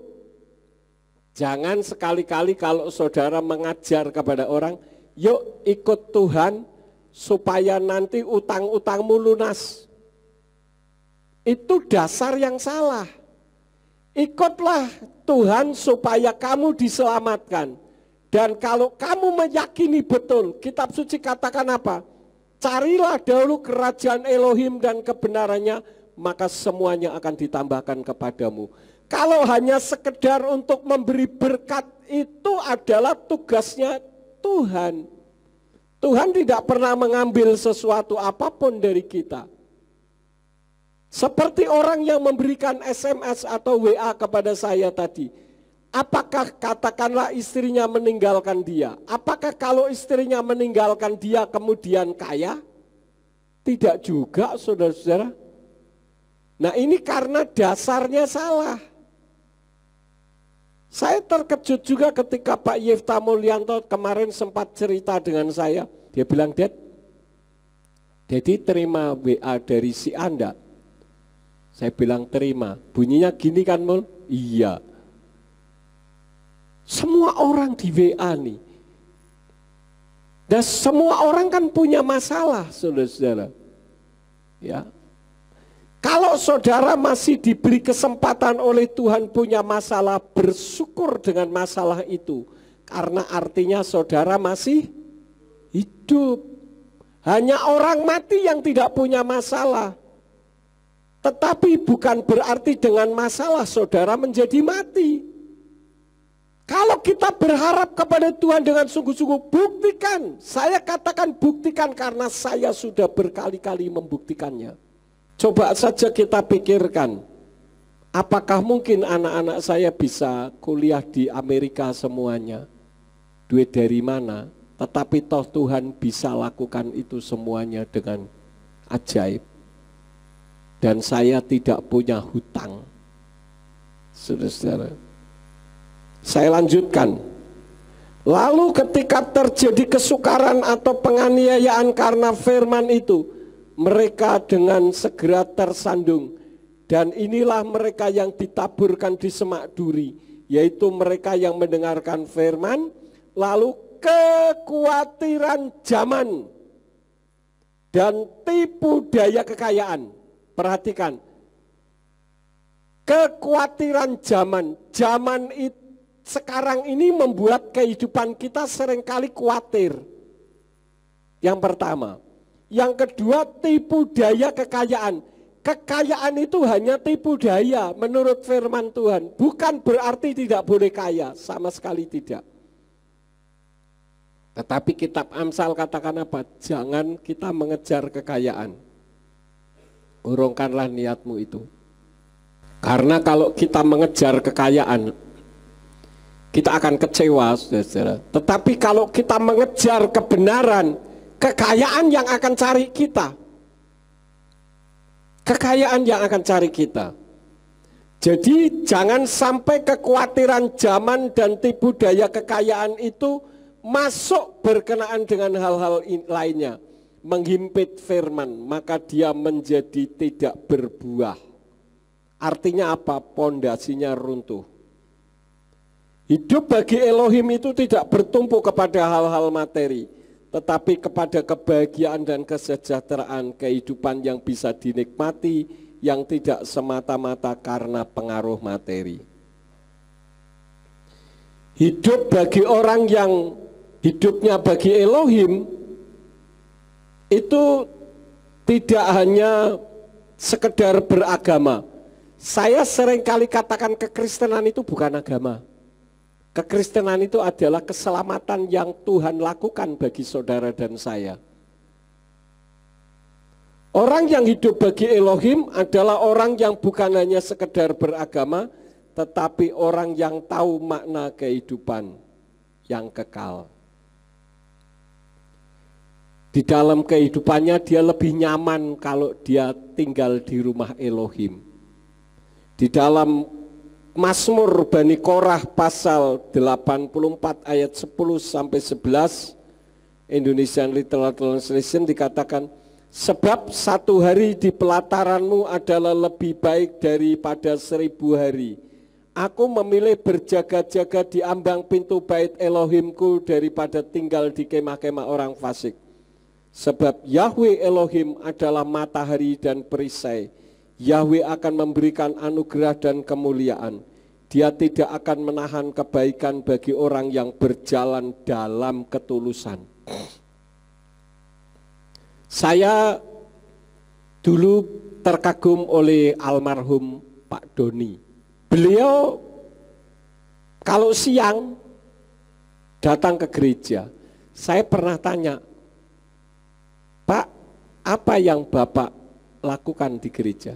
jangan sekali-kali kalau saudara mengajar kepada orang, yuk ikut Tuhan supaya nanti utang-utangmu lunas. Itu dasar yang salah. Ikutlah Tuhan supaya kamu diselamatkan. Dan kalau kamu meyakini betul, kitab suci katakan apa? Carilah dahulu kerajaan Elohim dan kebenarannya, maka semuanya akan ditambahkan kepadamu. Kalau hanya sekedar untuk memberi berkat, itu adalah tugasnya Tuhan. Tuhan tidak pernah mengambil sesuatu apapun dari kita. Seperti orang yang memberikan SMS atau WA kepada saya tadi. Apakah katakanlah istrinya meninggalkan dia? Apakah kalau istrinya meninggalkan dia kemudian kaya? Tidak juga, saudara-saudara. Nah, ini karena dasarnya salah. Saya terkejut juga ketika Pak Yefta Mulyanto kemarin sempat cerita dengan saya. Dia bilang, Dad, Daddy terima WA dari si Anda. Saya bilang terima. Bunyinya gini kan, Mul? Iya. Semua orang di WA nih. Dan semua orang kan punya masalah, saudara-saudara. Ya. Kalau saudara masih diberi kesempatan oleh Tuhan punya masalah, bersyukur dengan masalah itu. Karena artinya saudara masih hidup. Hanya orang mati yang tidak punya masalah. Tetapi bukan berarti dengan masalah saudara menjadi mati. Kalau kita berharap kepada Tuhan dengan sungguh-sungguh, buktikan. Saya katakan buktikan karena saya sudah berkali-kali membuktikannya. Coba saja kita pikirkan, apakah mungkin anak-anak saya bisa kuliah di Amerika semuanya? Duit dari mana? Tetapi toh Tuhan bisa lakukan itu semuanya dengan ajaib. Dan saya tidak punya hutang. Saudara-saudara. Saya lanjutkan. Lalu ketika terjadi kesukaran atau penganiayaan karena firman itu, mereka dengan segera tersandung. Dan inilah mereka yang ditaburkan di semak duri, yaitu mereka yang mendengarkan firman, lalu kekhawatiran zaman dan tipu daya kekayaan. Perhatikan, kekhawatiran zaman itu sekarang ini membuat kehidupan kita seringkali khawatir. Yang pertama. Yang kedua, tipu daya kekayaan. Kekayaan itu hanya tipu daya menurut firman Tuhan. Bukan berarti tidak boleh kaya, sama sekali tidak. Tetapi kitab Amsal katakan apa? Jangan kita mengejar kekayaan. Urungkanlah niatmu itu. Karena kalau kita mengejar kekayaan, kita akan kecewa, saudara. Tetapi kalau kita mengejar kebenaran, kekayaan yang akan cari kita. Kekayaan yang akan cari kita. Jadi jangan sampai kekhawatiran zaman dan tipu daya kekayaan itu masuk berkenaan dengan hal-hal lainnya. Menghimpit firman, maka dia menjadi tidak berbuah. Artinya apa? Pondasinya runtuh. Hidup bagi Elohim itu tidak bertumpu kepada hal-hal materi, tetapi kepada kebahagiaan dan kesejahteraan kehidupan yang bisa dinikmati, yang tidak semata-mata karena pengaruh materi. Hidup bagi orang yang hidupnya bagi Elohim, itu tidak hanya sekedar beragama. Saya seringkali katakan kekristenan itu bukan agama. Kekristenan itu adalah keselamatan yang Tuhan lakukan bagi saudara dan saya. Orang yang hidup bagi Elohim adalah orang yang bukan hanya sekedar beragama, tetapi orang yang tahu makna kehidupan yang kekal. Di dalam kehidupannya dia lebih nyaman kalau dia tinggal di rumah Elohim. Di dalam Mazmur Bani Korah pasal 84 ayat 10 sampai 11, Indonesian Literal Translation dikatakan, Sebab 1 hari di pelataranmu adalah lebih baik daripada 1000 hari. Aku memilih berjaga-jaga di ambang pintu bait Elohimku daripada tinggal di kemah-kemah orang fasik. Sebab Yahweh Elohim adalah matahari dan perisai. Yahweh akan memberikan anugerah dan kemuliaan. Dia tidak akan menahan kebaikan bagi orang yang berjalan dalam ketulusan. Saya dulu terkagum oleh almarhum Pak Doni. Beliau kalau siang datang ke gereja, saya pernah tanya, Pak, apa yang Bapak lakukan di gereja?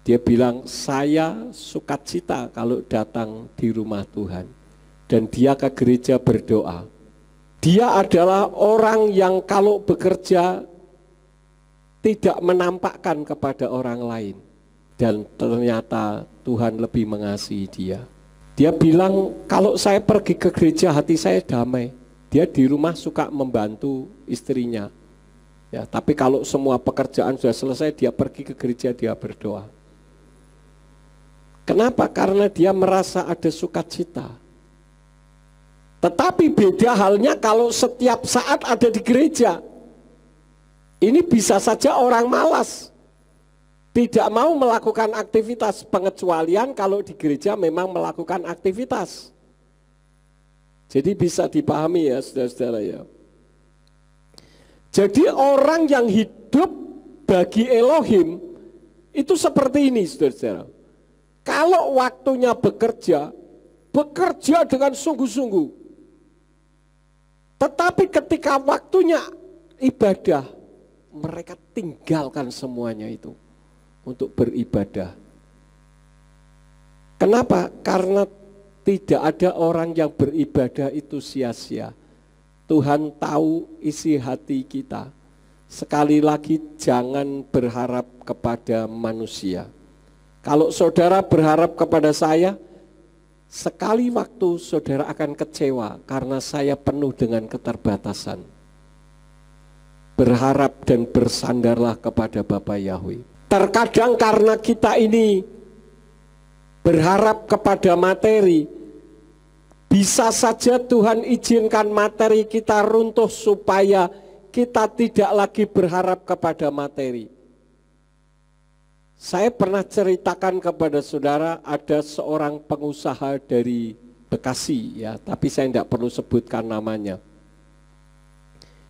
Dia bilang, saya sukacita kalau datang di rumah Tuhan. Dan dia ke gereja berdoa. Dia adalah orang yang kalau bekerja tidak menampakkan kepada orang lain. Dan ternyata Tuhan lebih mengasihi dia. Dia bilang, kalau saya pergi ke gereja hati saya damai. Dia di rumah suka membantu istrinya. Ya, tapi kalau semua pekerjaan sudah selesai, dia pergi ke gereja, dia berdoa. Kenapa? Karena dia merasa ada sukacita. Tetapi beda halnya kalau setiap saat ada di gereja. Ini bisa saja orang malas, tidak mau melakukan aktivitas. Pengecualian kalau di gereja memang melakukan aktivitas. Jadi bisa dipahami ya saudara-saudara ya. Jadi orang yang hidup bagi Elohim itu seperti ini saudara-saudara. Kalau waktunya bekerja, bekerja dengan sungguh-sungguh. Tetapi ketika waktunya ibadah, mereka tinggalkan semuanya itu untuk beribadah. Kenapa? Karena tidak ada orang yang beribadah itu sia-sia. Tuhan tahu isi hati kita. Sekali lagi jangan berharap kepada manusia. Kalau saudara berharap kepada saya, sekali waktu saudara akan kecewa karena saya penuh dengan keterbatasan. Berharap dan bersandarlah kepada Bapa Yahweh. Terkadang karena kita ini berharap kepada materi, bisa saja Tuhan izinkan materi kita runtuh supaya kita tidak lagi berharap kepada materi. Saya pernah ceritakan kepada saudara, ada seorang pengusaha dari Bekasi ya, tapi saya tidak perlu sebutkan namanya.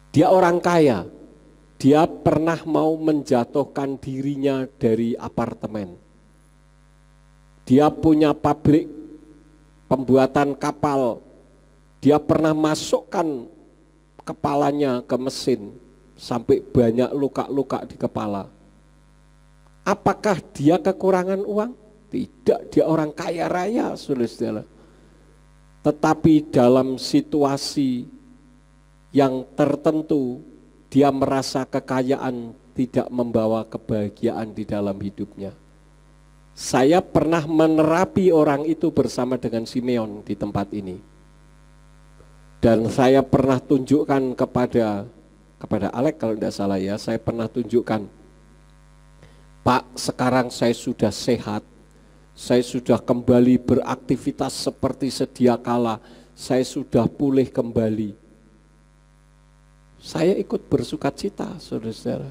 Dia orang kaya, dia pernah mau menjatuhkan dirinya dari apartemen. Dia punya pabrik pembuatan kapal, dia pernah masukkan kepalanya ke mesin sampai banyak luka-luka di kepala. Apakah dia kekurangan uang? Tidak, dia orang kaya raya, saudara-saudara. Tetapi dalam situasi yang tertentu, dia merasa kekayaan tidak membawa kebahagiaan di dalam hidupnya. Saya pernah menerapi orang itu bersama dengan Simeon di tempat ini. Dan saya pernah tunjukkan kepada Alek kalau tidak salah ya, saya pernah tunjukkan, Pak, sekarang saya sudah sehat, saya sudah kembali beraktivitas seperti sedia kala, saya sudah pulih kembali. Saya ikut bersukacita, saudara-saudara.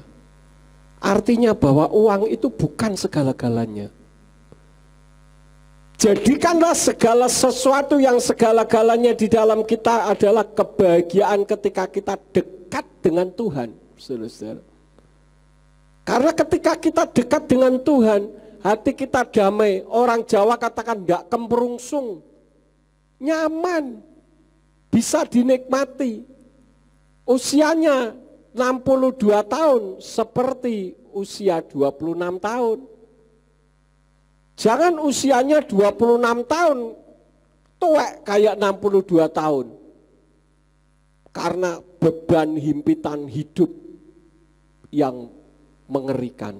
Artinya bahwa uang itu bukan segala-galanya. Jadikanlah segala sesuatu yang segala-galanya di dalam kita adalah kebahagiaan ketika kita dekat dengan Tuhan, saudara-saudara. Karena ketika kita dekat dengan Tuhan, hati kita damai. Orang Jawa katakan enggak kemperungsung, nyaman, bisa dinikmati. Usianya 62 tahun seperti usia 26 tahun. Jangan usianya 26 tahun tuwek kayak 62 tahun. Karena beban himpitan hidup yang mengerikan.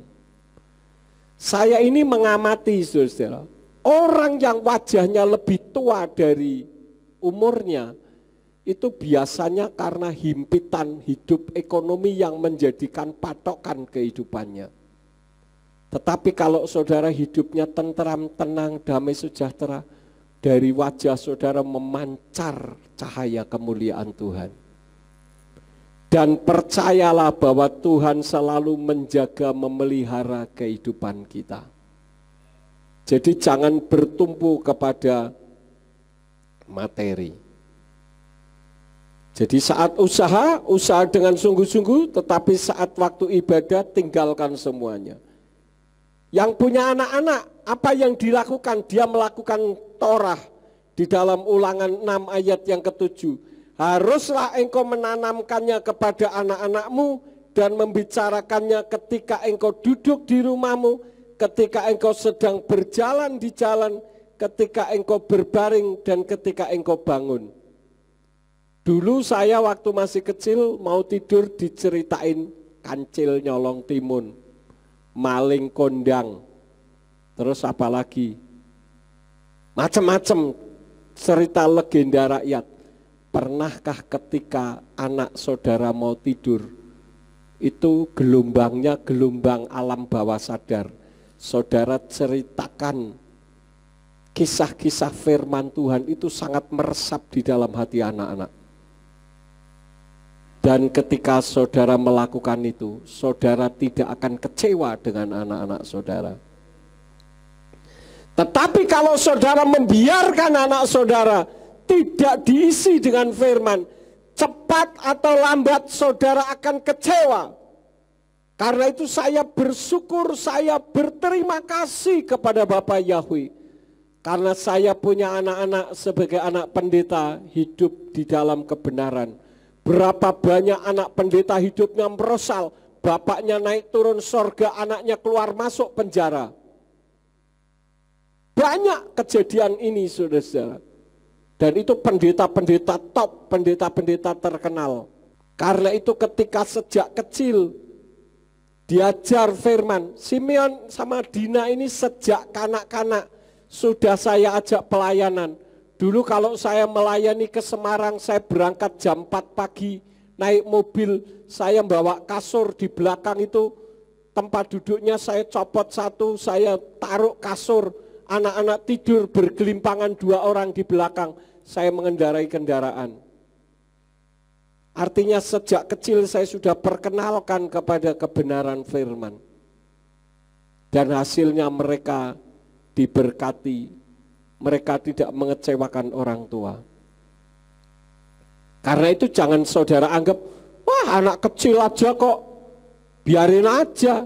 Saya ini mengamati saudara, orang yang wajahnya lebih tua dari umurnya, itu biasanya karena himpitan hidup ekonomi yang menjadikan patokan kehidupannya. Tetapi kalau saudara hidupnya tentram, tenang, damai, sejahtera, dari wajah saudara memancar cahaya kemuliaan Tuhan. Dan percayalah bahwa Tuhan selalu menjaga, memelihara kehidupan kita. Jadi jangan bertumpu kepada materi. Jadi saat usaha dengan sungguh-sungguh, tetapi saat waktu ibadah tinggalkan semuanya. Yang punya anak-anak, apa yang dilakukan? Dia melakukan Torah di dalam Ulangan 6 ayat yang ke-7. Haruslah engkau menanamkannya kepada anak-anakmu dan membicarakannya ketika engkau duduk di rumahmu, ketika engkau sedang berjalan di jalan, ketika engkau berbaring dan ketika engkau bangun. Dulu saya waktu masih kecil mau tidur diceritain kancil nyolong timun, maling kondang, terus apa lagi? Macam-macam cerita legenda rakyat. Pernahkah ketika anak saudara mau tidur, itu gelombangnya gelombang alam bawah sadar, saudara ceritakan kisah-kisah firman Tuhan itu sangat meresap di dalam hati anak-anak. Dan ketika saudara melakukan itu, saudara tidak akan kecewa dengan anak-anak saudara. Tetapi kalau saudara membiarkan anak saudara tidak diisi dengan firman, cepat atau lambat saudara akan kecewa. Karena itu saya bersyukur, saya berterima kasih kepada Bapak Yahweh. Karena saya punya anak-anak sebagai anak pendeta hidup di dalam kebenaran. Berapa banyak anak pendeta hidupnya merosal, bapaknya naik turun sorga, anaknya keluar masuk penjara. Banyak kejadian ini saudara-saudara. Dan itu pendeta-pendeta top, pendeta-pendeta terkenal. Karena itu ketika sejak kecil diajar firman, Simeon sama Dina ini sejak kanak-kanak sudah saya ajak pelayanan. Dulu kalau saya melayani ke Semarang, saya berangkat jam 4 pagi, naik mobil, saya bawa kasur di belakang itu, tempat duduknya saya copot satu, saya taruh kasur, anak-anak tidur bergelimpangan 2 orang di belakang, saya mengendarai kendaraan. Artinya sejak kecil saya sudah perkenalkan kepada kebenaran firman. Dan hasilnya mereka diberkati. Mereka tidak mengecewakan orang tua. Karena itu jangan saudara anggap, wah anak kecil aja kok, biarin aja.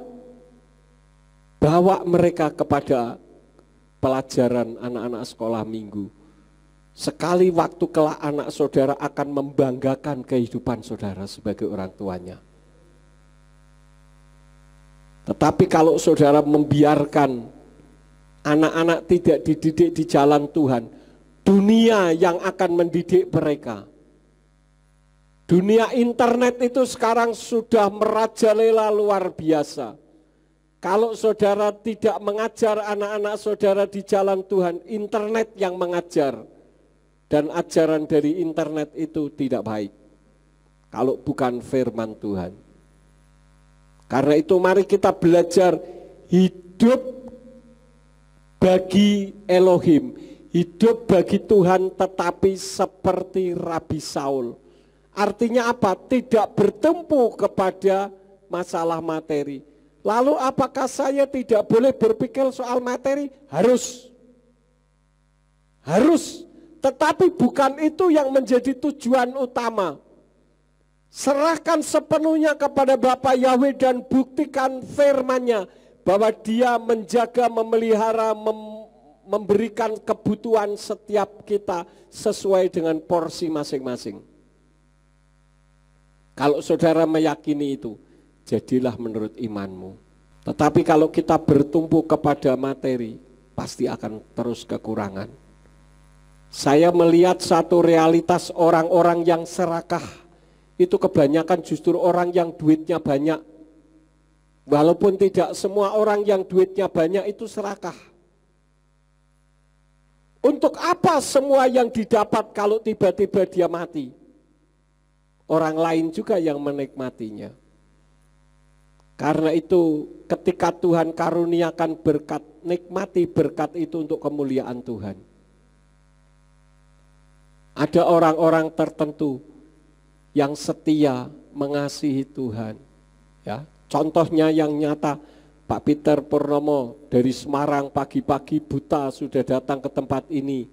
Bawa mereka kepada pelajaran anak-anak sekolah minggu. Sekali waktu kelak anak saudara akan membanggakan kehidupan saudara sebagai orang tuanya. Tetapi kalau saudara membiarkan anak-anak tidak dididik di jalan Tuhan, dunia yang akan mendidik mereka. Dunia internet itu sekarang sudah merajalela luar biasa. Kalau saudara tidak mengajar anak-anak saudara di jalan Tuhan, internet yang mengajar. Dan ajaran dari internet itu tidak baik. Kalau bukan firman Tuhan. Karena itu mari kita belajar hidup bagi Elohim, hidup bagi Tuhan tetapi seperti Rabi Saul. Artinya apa? Tidak bertumpu kepada masalah materi. Lalu apakah saya tidak boleh berpikir soal materi? Harus. Tetapi bukan itu yang menjadi tujuan utama. Serahkan sepenuhnya kepada Bapa Yahweh dan buktikan firman-Nya. Bahwa dia menjaga, memelihara, memberikan kebutuhan setiap kita sesuai dengan porsi masing-masing. Kalau saudara meyakini itu, jadilah menurut imanmu. Tetapi kalau kita bertumpu kepada materi, pasti akan terus kekurangan. Saya melihat satu realitas orang-orang yang serakah, itu kebanyakan justru orang yang duitnya banyak. Walaupun tidak semua orang yang duitnya banyak itu serakah. Untuk apa semua yang didapat kalau tiba-tiba dia mati? orang lain juga yang menikmatinya. Karena itu ketika Tuhan karuniakan berkat, nikmati berkat itu untuk kemuliaan Tuhan. Ada orang-orang tertentu yang setia mengasihi Tuhan. Ya, contohnya yang nyata, Pak Peter Purnomo dari Semarang pagi-pagi buta sudah datang ke tempat ini.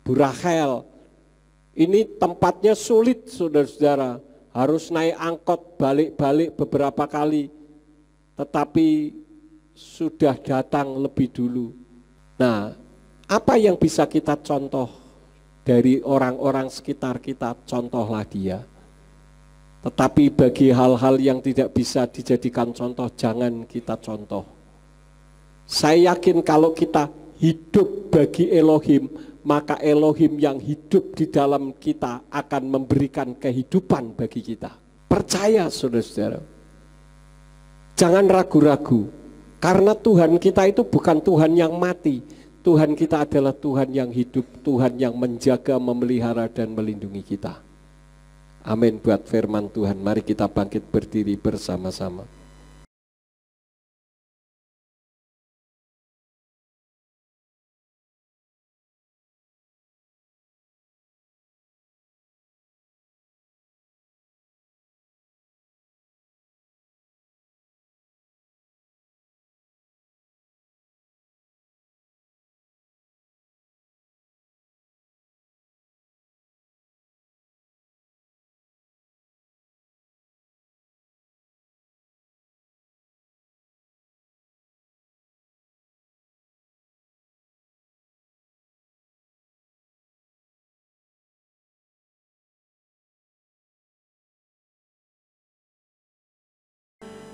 Bu Rachel, ini tempatnya sulit saudara-saudara, harus naik angkot balik-balik beberapa kali. Tetapi sudah datang lebih dulu. Nah, apa yang bisa kita contoh dari orang-orang sekitar kita? Contohlah dia. Tetapi bagi hal-hal yang tidak bisa dijadikan contoh, jangan kita contoh. Saya yakin kalau kita hidup bagi Elohim, maka Elohim yang hidup di dalam kita akan memberikan kehidupan bagi kita. Percaya saudara-saudara. Jangan ragu-ragu, karena Tuhan kita itu bukan Tuhan yang mati. Tuhan kita adalah Tuhan yang hidup, Tuhan yang menjaga, memelihara, dan melindungi kita. Amin buat firman Tuhan. Mari kita bangkit berdiri bersama-sama.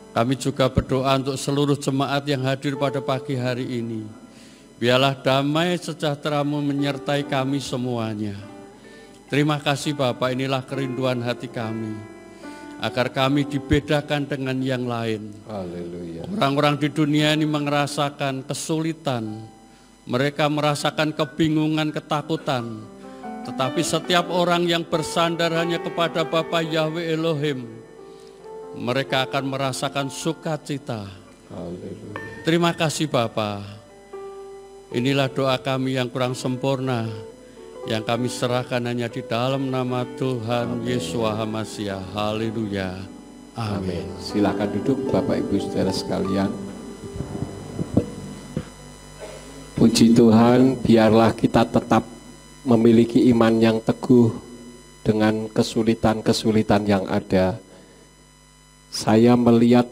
Kami juga berdoa untuk seluruh jemaat yang hadir pada pagi hari ini. Biarlah damai sejahtera-Mu menyertai kami semuanya. Terima kasih Bapa, inilah kerinduan hati kami. Agar kami dibedakan dengan yang lain. Haleluya. Orang-orang di dunia ini merasakan kesulitan. Mereka merasakan kebingungan, ketakutan. Tetapi setiap orang yang bersandar hanya kepada Bapa Yahweh Elohim, mereka akan merasakan sukacita. Haleluya. Terima kasih Bapa. Inilah doa kami yang kurang sempurna, yang kami serahkan hanya di dalam nama Tuhan Yesus HaMasiah. Haleluya. Amin. Silakan duduk Bapak Ibu Saudara sekalian. Puji Tuhan, biarlah kita tetap memiliki iman yang teguh dengan kesulitan-kesulitan yang ada. Saya melihat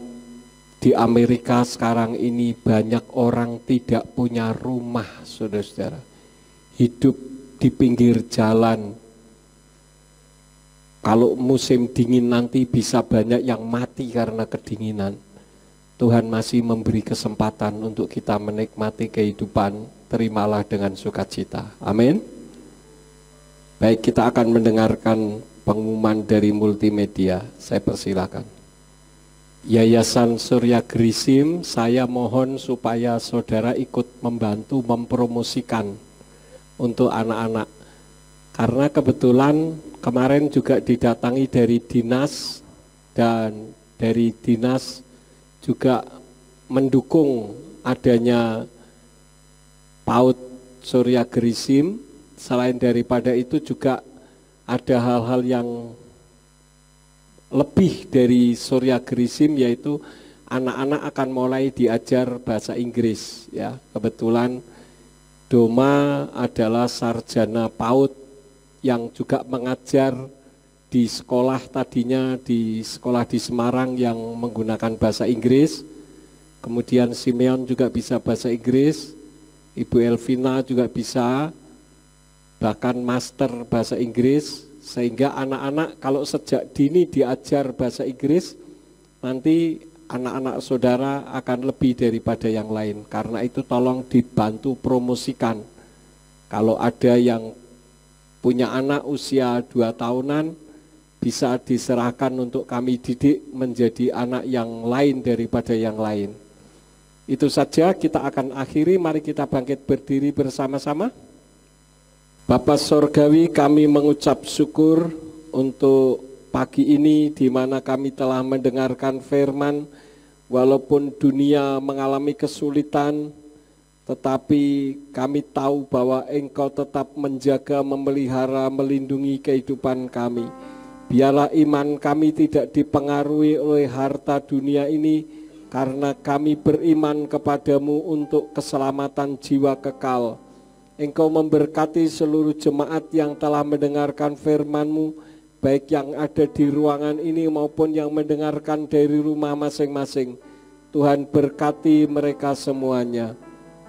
di Amerika sekarang ini banyak orang tidak punya rumah, saudara-saudara. Hidup di pinggir jalan. Kalau musim dingin nanti bisa banyak yang mati karena kedinginan. Tuhan masih memberi kesempatan untuk kita menikmati kehidupan. Terimalah dengan sukacita. Amin. Baik, kita akan mendengarkan pengumuman dari multimedia. Saya persilakan. Yayasan Surya Grisim, saya mohon supaya saudara ikut membantu mempromosikan untuk anak-anak. Karena kebetulan kemarin juga didatangi dari dinas, dan dari dinas juga mendukung adanya PAUD Surya Grisim. Selain daripada itu juga ada hal-hal yang lebih dari Surya Grisim, yaitu anak-anak akan mulai diajar bahasa Inggris ya. Kebetulan Doma adalah sarjana PAUD yang juga mengajar di sekolah, tadinya di sekolah di Semarang yang menggunakan bahasa Inggris. Kemudian Simeon juga bisa bahasa Inggris, Ibu Elvina juga bisa, bahkan master bahasa Inggris. Sehingga anak-anak kalau sejak dini diajar bahasa Inggris, nanti anak-anak saudara akan lebih daripada yang lain. Karena itu tolong dibantu promosikan. Kalau ada yang punya anak usia 2 tahunan, bisa diserahkan untuk kami didik menjadi anak yang lain daripada yang lain. Itu saja, kita akan akhiri. Mari kita bangkit berdiri bersama-sama. Bapa Sorgawi, kami mengucap syukur untuk pagi ini di mana kami telah mendengarkan firman, walaupun dunia mengalami kesulitan, tetapi kami tahu bahwa Engkau tetap menjaga, memelihara, melindungi kehidupan kami. Biarlah iman kami tidak dipengaruhi oleh harta dunia ini, karena kami beriman kepadamu untuk keselamatan jiwa kekal. Engkau memberkati seluruh jemaat yang telah mendengarkan firman-Mu, baik yang ada di ruangan ini maupun yang mendengarkan dari rumah masing-masing. Tuhan berkati mereka semuanya.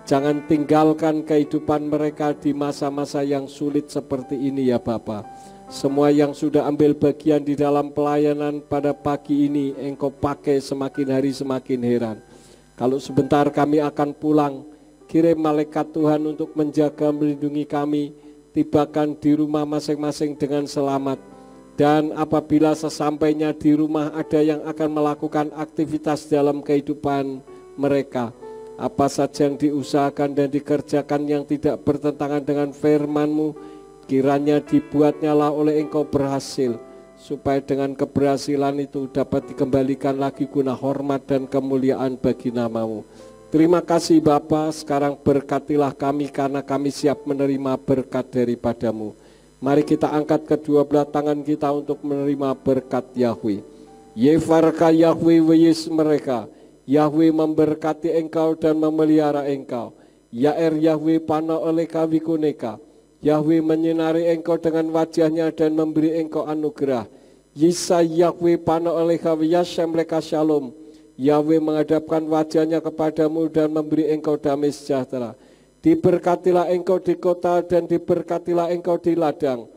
Jangan tinggalkan kehidupan mereka di masa-masa yang sulit seperti ini ya Bapa. Semua yang sudah ambil bagian di dalam pelayanan pada pagi ini, Engkau pakai semakin hari semakin heran. Kalau sebentar kami akan pulang, kirim malaikat Tuhan untuk menjaga, melindungi kami, tibakan di rumah masing-masing dengan selamat. Dan apabila sesampainya di rumah ada yang akan melakukan aktivitas dalam kehidupan mereka, apa saja yang diusahakan dan dikerjakan yang tidak bertentangan dengan firman-Mu, kiranya dibuatnyalah oleh Engkau berhasil, supaya dengan keberhasilan itu dapat dikembalikan lagi guna hormat dan kemuliaan bagi nama-Mu. Terima kasih Bapa, sekarang berkatilah kami karena kami siap menerima berkat daripada-Mu. Mari kita angkat kedua belah tangan kita untuk menerima berkat Yahweh. Yefarka Yahweh weyis mereka, Yahweh memberkati engkau dan memelihara engkau. Yaer Yahweh pana oleh kawikuneka, Yahweh menyinari engkau dengan wajahnya dan memberi engkau anugerah. Yisa Yahweh pana oleh kawiyashem leka shalom, Yahweh menghadapkan wajahnya kepadamu dan memberi engkau damai sejahtera. Diberkatilah engkau di kota dan diberkatilah engkau di ladang.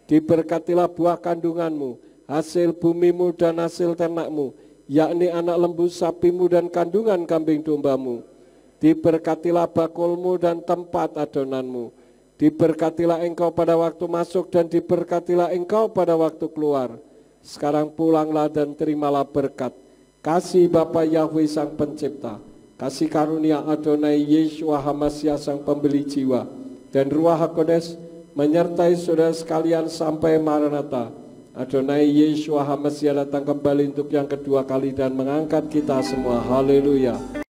Diberkatilah buah kandunganmu, hasil bumimu dan hasil ternakmu, yakni anak lembu sapimu dan kandungan kambing dombamu. Diberkatilah bakulmu dan tempat adonanmu. Diberkatilah engkau pada waktu masuk dan diberkatilah engkau pada waktu keluar. Sekarang pulanglah dan terimalah berkat. Kasih Bapa Yahweh Sang Pencipta, kasih karunia Adonai Yeshua HaMashiach Sang Pembeli Jiwa, dan Ruach HaKodes menyertai saudara sekalian sampai Maranatha. Adonai Yeshua HaMashiach datang kembali untuk yang kedua kali dan mengangkat kita semua. Haleluya.